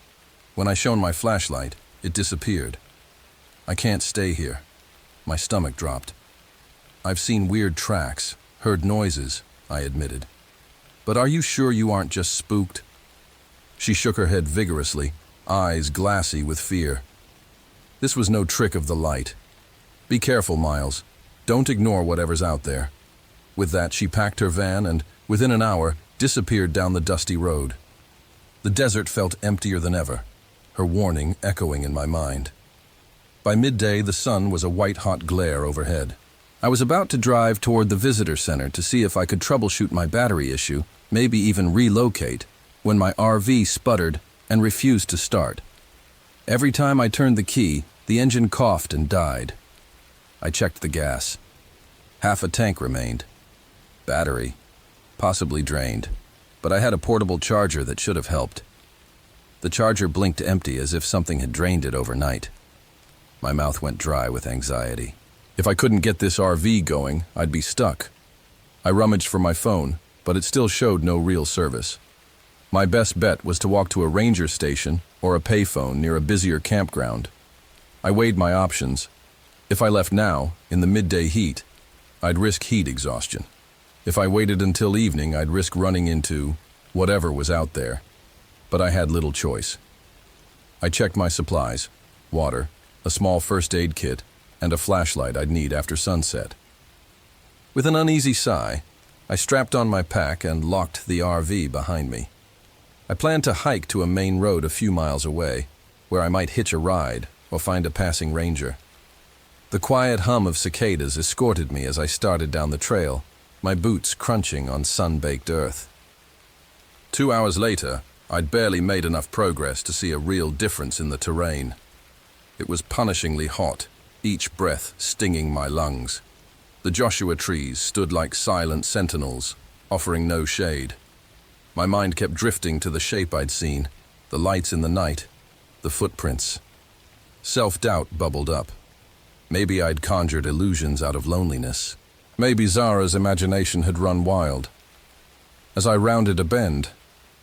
When I shone my flashlight, it disappeared. "I can't stay here." My stomach dropped. "I've seen weird tracks, heard noises," I admitted. "But are you sure you aren't just spooked?" She shook her head vigorously, eyes glassy with fear. "This was no trick of the light. Be careful, Miles. Don't ignore whatever's out there." With that, she packed her van and, within an hour, disappeared down the dusty road. The desert felt emptier than ever, her warning echoing in my mind. By midday, the sun was a white-hot glare overhead. I was about to drive toward the visitor center to see if I could troubleshoot my battery issue, maybe even relocate, when my RV sputtered and refused to start. Every time I turned the key, the engine coughed and died. I checked the gas. Half a tank remained. Battery, possibly drained, but I had a portable charger that should have helped. The charger blinked empty as if something had drained it overnight. My mouth went dry with anxiety. If I couldn't get this RV going, I'd be stuck. I rummaged for my phone, but it still showed no real service. My best bet was to walk to a ranger station or a payphone near a busier campground. I weighed my options. If I left now, in the midday heat, I'd risk heat exhaustion. If I waited until evening, I'd risk running into whatever was out there. But I had little choice. I checked my supplies: water, a small first aid kit, and a flashlight I'd need after sunset. With an uneasy sigh, I strapped on my pack and locked the RV behind me. I planned to hike to a main road a few miles away, where I might hitch a ride or find a passing ranger. The quiet hum of cicadas escorted me as I started down the trail, my boots crunching on sun-baked earth. 2 hours later, I'd barely made enough progress to see a real difference in the terrain. It was punishingly hot, each breath stinging my lungs. The Joshua trees stood like silent sentinels, offering no shade. My mind kept drifting to the shape I'd seen, the lights in the night, the footprints. Self-doubt bubbled up. Maybe I'd conjured illusions out of loneliness. Maybe Zara's imagination had run wild. As I rounded a bend,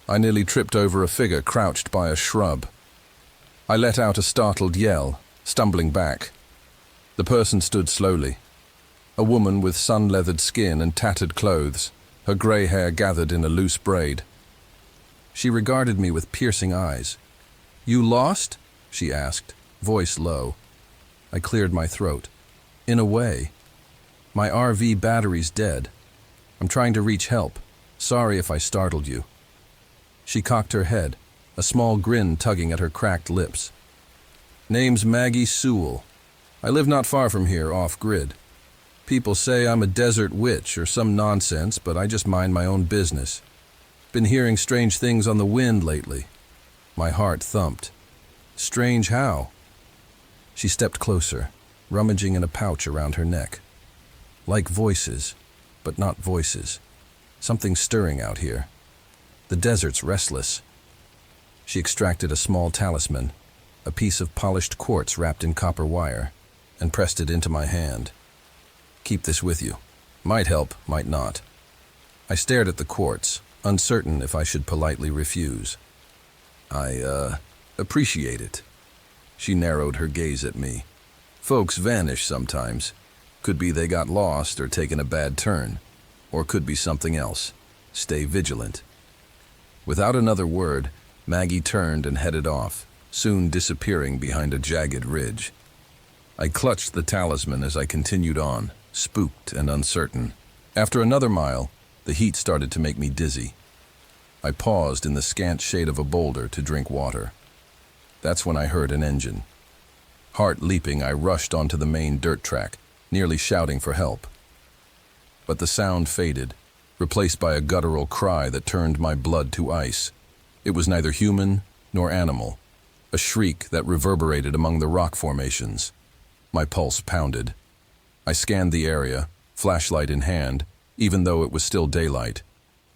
I nearly tripped over a figure crouched by a shrub. I let out a startled yell, stumbling back. The person stood slowly. A woman with sun-leathered skin and tattered clothes, her gray hair gathered in a loose braid. She regarded me with piercing eyes. "You lost?" she asked, voice low. I cleared my throat. "In a way. My RV battery's dead. I'm trying to reach help. Sorry if I startled you." She cocked her head, a small grin tugging at her cracked lips. "Name's Maggie Sewell. I live not far from here, off-grid. People say I'm a desert witch or some nonsense, but I just mind my own business. Been hearing strange things on the wind lately." My heart thumped. Strange how? She stepped closer, rummaging in a pouch around her neck. Like voices, but not voices. Something stirring out here. The desert's restless. She extracted a small talisman, a piece of polished quartz wrapped in copper wire, and pressed it into my hand. Keep this with you. Might help, might not. I stared at the quartz, uncertain if I should politely refuse. I appreciate it. She narrowed her gaze at me. Folks vanish sometimes. Could be they got lost or taken a bad turn. Or could be something else. Stay vigilant. Without another word, Maggie turned and headed off, soon disappearing behind a jagged ridge. I clutched the talisman as I continued on, spooked and uncertain. After another mile, the heat started to make me dizzy. I paused in the scant shade of a boulder to drink water. That's when I heard an engine. Heart leaping, I rushed onto the main dirt track, nearly shouting for help. But the sound faded, replaced by a guttural cry that turned my blood to ice. It was neither human nor animal, a shriek that reverberated among the rock formations. My pulse pounded. I scanned the area, flashlight in hand, even though it was still daylight.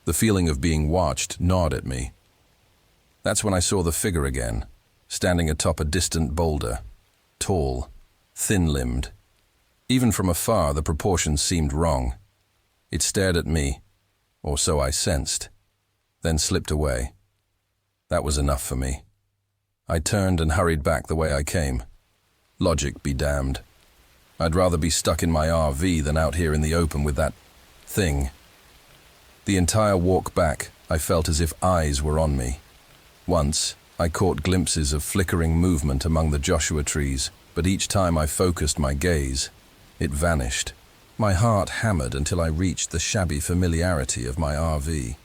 The feeling of being watched gnawed at me. That's when I saw the figure again, standing atop a distant boulder, tall, thin-limbed. Even from afar, the proportions seemed wrong. It stared at me, or so I sensed, then slipped away. That was enough for me. I turned and hurried back the way I came. Logic be damned. I'd rather be stuck in my RV than out here in the open with that thing. The entire walk back, I felt as if eyes were on me. Once, I caught glimpses of flickering movement among the Joshua trees, but each time I focused my gaze, it vanished. My heart hammered until I reached the shabby familiarity of my RV.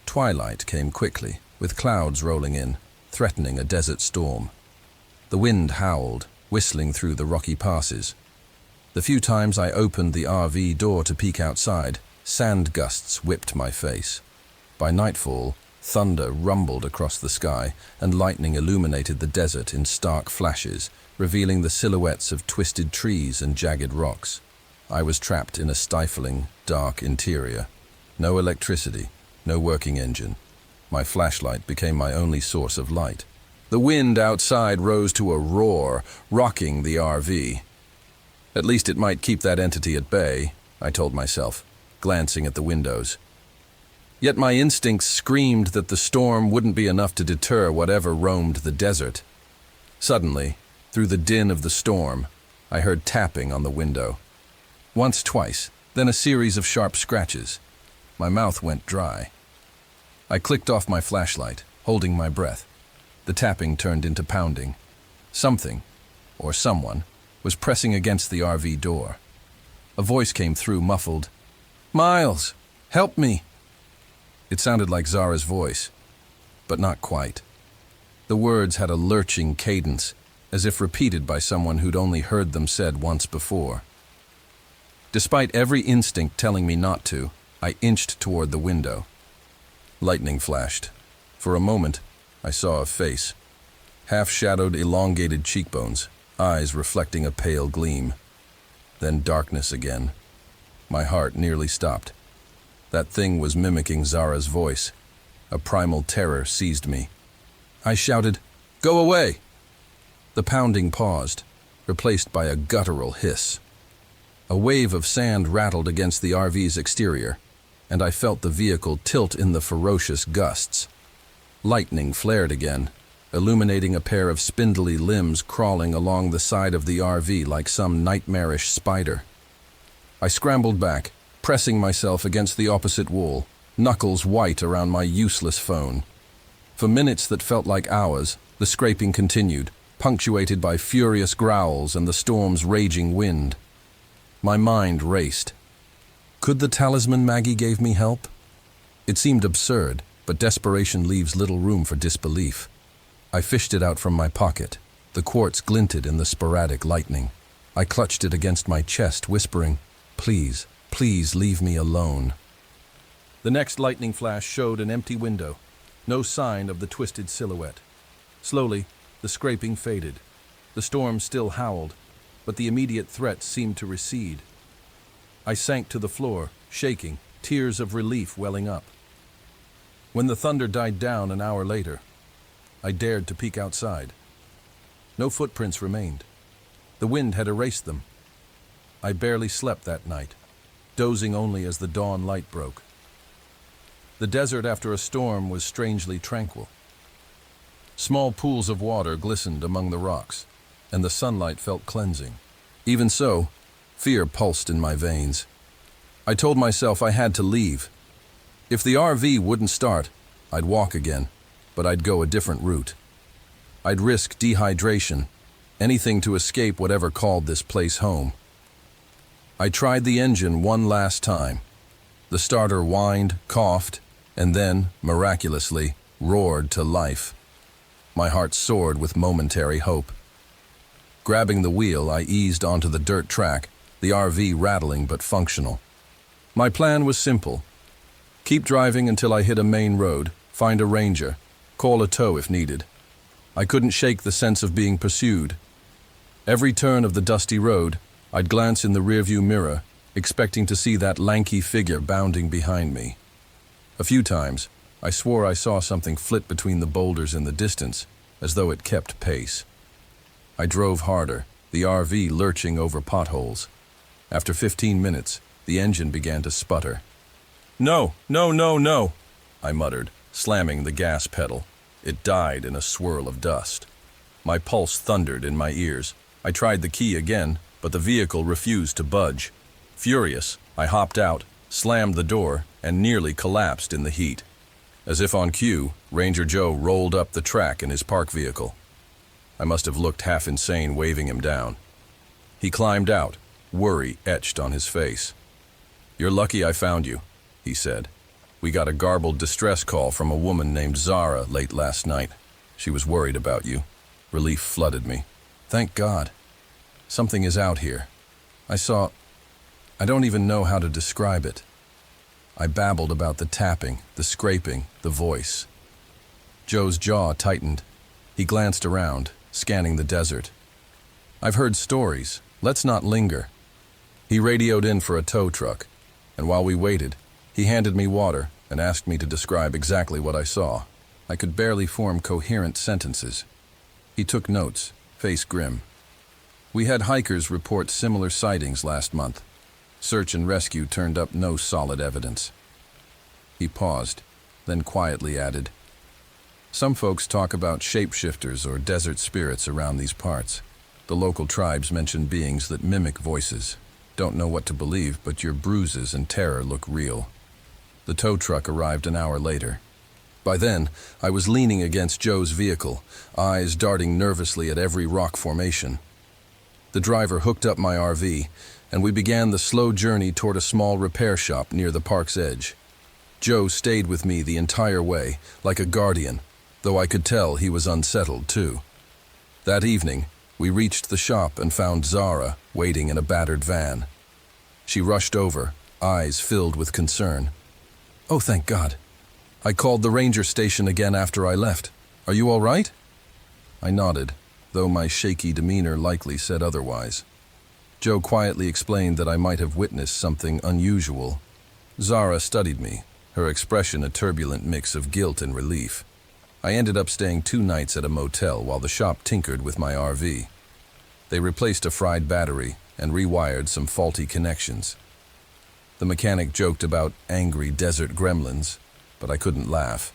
Twilight came quickly, with clouds rolling in, threatening a desert storm. The wind howled, whistling through the rocky passes. The few times I opened the RV door to peek outside, sand gusts whipped my face. By nightfall, thunder rumbled across the sky, and lightning illuminated the desert in stark flashes, revealing the silhouettes of twisted trees and jagged rocks. I was trapped in a stifling, dark interior. No electricity, no working engine. My flashlight became my only source of light. The wind outside rose to a roar, rocking the RV. At least it might keep that entity at bay, I told myself, glancing at the windows. Yet my instincts screamed that the storm wouldn't be enough to deter whatever roamed the desert. Suddenly, through the din of the storm, I heard tapping on the window. Once, twice, then a series of sharp scratches. My mouth went dry. I clicked off my flashlight, holding my breath. The tapping turned into pounding. Something, or someone, was pressing against the RV door. A voice came through, muffled. "Miles, help me!" It sounded like Zara's voice, but not quite. The words had a lurching cadence, as if repeated by someone who'd only heard them said once before. Despite every instinct telling me not to, I inched toward the window. Lightning flashed. For a moment, I saw a face. Half-shadowed, elongated cheekbones, eyes reflecting a pale gleam. Then darkness again. My heart nearly stopped. That thing was mimicking Zara's voice. A primal terror seized me. I shouted, "Go away!" The pounding paused, replaced by a guttural hiss. A wave of sand rattled against the RV's exterior, and I felt the vehicle tilt in the ferocious gusts. Lightning flared again, illuminating a pair of spindly limbs crawling along the side of the RV like some nightmarish spider. I scrambled back, pressing myself against the opposite wall, knuckles white around my useless phone. For minutes that felt like hours, the scraping continued, punctuated by furious growls and the storm's raging wind. My mind raced. Could the talisman Maggie gave me help? It seemed absurd, but desperation leaves little room for disbelief. I fished it out from my pocket. The quartz glinted in the sporadic lightning. I clutched it against my chest, whispering, "Please, please leave me alone." The next lightning flash showed an empty window, no sign of the twisted silhouette. Slowly, The scraping faded. The storm still howled, but the immediate threat seemed to recede. I sank to the floor, shaking, tears of relief welling up. When the thunder died down an hour later, I dared to peek outside. No footprints remained. The wind had erased them. I barely slept that night, dozing only as the dawn light broke. The desert after a storm was strangely tranquil. Small pools of water glistened among the rocks, and the sunlight felt cleansing. Even so, fear pulsed in my veins. I told myself I had to leave. If the RV wouldn't start, I'd walk again, but I'd go a different route. I'd risk dehydration, anything to escape whatever called this place home. I tried the engine one last time. The starter whined, coughed, and then, miraculously, roared to life. My heart soared with momentary hope. Grabbing the wheel, I eased onto the dirt track, the RV rattling but functional. My plan was simple. Keep driving until I hit a main road, find a ranger, call a tow if needed. I couldn't shake the sense of being pursued. Every turn of the dusty road, I'd glance in the rearview mirror, expecting to see that lanky figure bounding behind me. A few times, I swore I saw something flit between the boulders in the distance, as though it kept pace. I drove harder, the RV lurching over potholes. After 15 minutes, the engine began to sputter. "No, no, no, no," I muttered, slamming the gas pedal. It died in a swirl of dust. My pulse thundered in my ears. I tried the key again, but the vehicle refused to budge. Furious, I hopped out, slammed the door, and nearly collapsed in the heat. As if on cue, Ranger Joe rolled up the track in his park vehicle. I must have looked half insane waving him down. He climbed out, worry etched on his face. "You're lucky I found you," he said. "We got a garbled distress call from a woman named Zara late last night. She was worried about you." Relief flooded me. Thank God. Something is out here. I don't even know how to describe it. I babbled about the tapping, the scraping, the voice. Joe's jaw tightened. He glanced around, scanning the desert. "I've heard stories. Let's not linger." He radioed in for a tow truck, and while we waited, he handed me water and asked me to describe exactly what I saw. I could barely form coherent sentences. He took notes, face grim. "We had hikers report similar sightings last month. Search and rescue turned up no solid evidence." He paused, then quietly added, "Some folks talk about shapeshifters or desert spirits around these parts. The local tribes mention beings that mimic voices. Don't know what to believe, but your bruises and terror look real." The tow truck arrived an hour later. By then, I was leaning against Joe's vehicle, eyes darting nervously at every rock formation. The driver hooked up my RV, and we began the slow journey toward a small repair shop near the park's edge. Joe stayed with me the entire way, like a guardian, though I could tell he was unsettled too. That evening, we reached the shop and found Zara waiting in a battered van. She rushed over, eyes filled with concern. "Oh, thank God. I called the ranger station again after I left. Are you all right?" I nodded, though my shaky demeanor likely said otherwise. Joe quietly explained that I might have witnessed something unusual. Zara studied me, her expression a turbulent mix of guilt and relief. I ended up staying 2 nights at a motel while the shop tinkered with my RV. They replaced a fried battery and rewired some faulty connections. The mechanic joked about angry desert gremlins, but I couldn't laugh.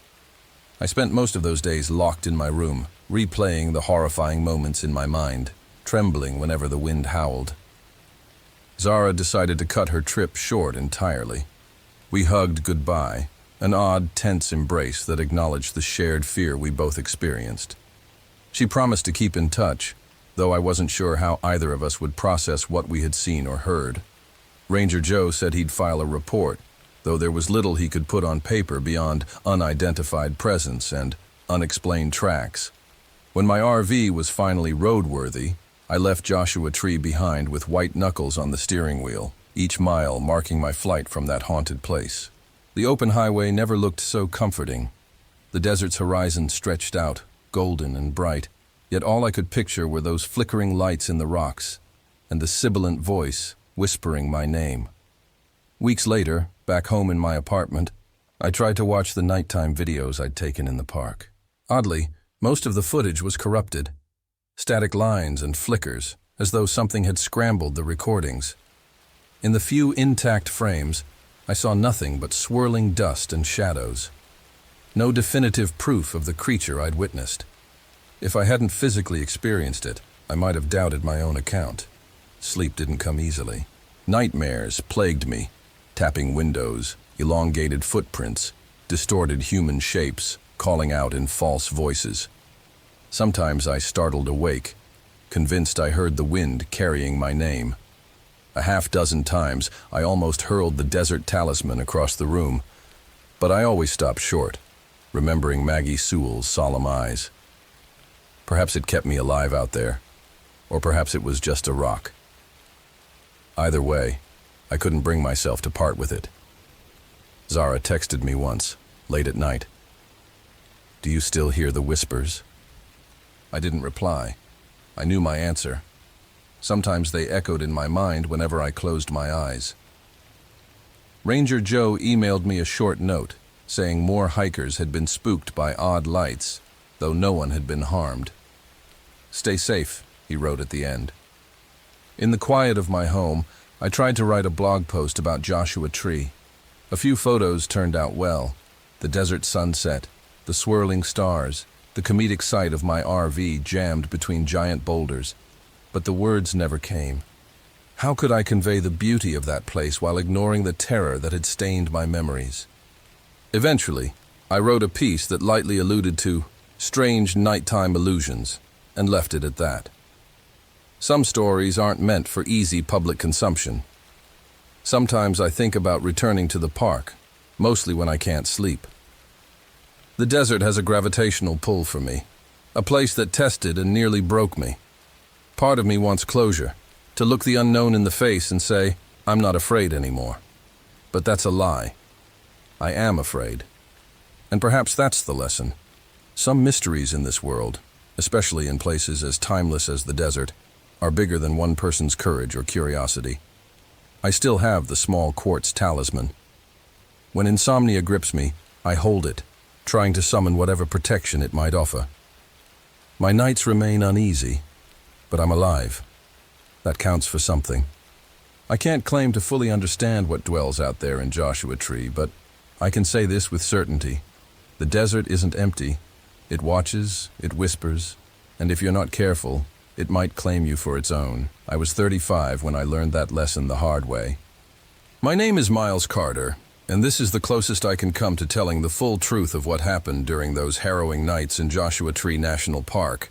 I spent most of those days locked in my room, replaying the horrifying moments in my mind, trembling whenever the wind howled. Zara decided to cut her trip short entirely. We hugged goodbye, an odd, tense embrace that acknowledged the shared fear we both experienced. She promised to keep in touch, though I wasn't sure how either of us would process what we had seen or heard. Ranger Joe said he'd file a report, though there was little he could put on paper beyond unidentified presence and unexplained tracks. When my RV was finally roadworthy, I left Joshua Tree behind with white knuckles on the steering wheel, each mile marking my flight from that haunted place. The open highway never looked so comforting. The desert's horizon stretched out, golden and bright, Yet all I could picture were those flickering lights in the rocks, and the sibilant voice whispering my name. Weeks later, back home in my apartment, I tried to watch the nighttime videos I'd taken in the park. Oddly, most of the footage was corrupted. Static lines and flickers, as though something had scrambled the recordings. In the few intact frames, I saw nothing but swirling dust and shadows. No definitive proof of the creature I'd witnessed. If I hadn't physically experienced it, I might have doubted my own account. Sleep didn't come easily. Nightmares plagued me, tapping windows, elongated footprints, distorted human shapes, calling out in false voices. Sometimes I startled awake, convinced I heard the wind carrying my name. A half-dozen times, I almost hurled the desert talisman across the room, but I always stopped short, remembering Maggie Sewell's solemn eyes. Perhaps it kept me alive out there, or perhaps it was just a rock. Either way, I couldn't bring myself to part with it. Zara texted me once, late at night. "Do you still hear the whispers?" I didn't reply. I knew my answer. Sometimes they echoed in my mind whenever I closed my eyes. Ranger Joe emailed me a short note, saying more hikers had been spooked by odd lights, though no one had been harmed. "Stay safe," he wrote at the end. In the quiet of my home, I tried to write a blog post about Joshua Tree. A few photos turned out well. The desert sunset, the swirling stars, the comedic sight of my RV jammed between giant boulders. But the words never came. How could I convey the beauty of that place while ignoring the terror that had stained my memories? Eventually, I wrote a piece that lightly alluded to strange nighttime illusions, and left it at that. Some stories aren't meant for easy public consumption. Sometimes I think about returning to the park, mostly when I can't sleep. The desert has a gravitational pull for me, a place that tested and nearly broke me. Part of me wants closure, to look the unknown in the face and say, I'm not afraid anymore. But that's a lie. I am afraid. And perhaps that's the lesson. Some mysteries in this world, especially in places as timeless as the desert, are bigger than one person's courage or curiosity. I still have the small quartz talisman. When insomnia grips me, I hold it, trying to summon whatever protection it might offer. My nights remain uneasy, but I'm alive. That counts for something. I can't claim to fully understand what dwells out there in Joshua Tree, but I can say this with certainty. The desert isn't empty. It watches, it whispers, and if you're not careful, it might claim you for its own. I was 35 when I learned that lesson the hard way. My name is Miles Carter, and this is the closest I can come to telling the full truth of what happened during those harrowing nights in Joshua Tree National Park,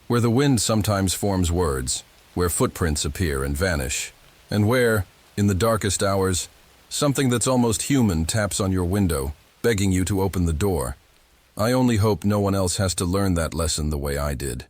where the wind sometimes forms words, where footprints appear and vanish, and where, in the darkest hours, something that's almost human taps on your window, begging you to open the door. I only hope no one else has to learn that lesson the way I did.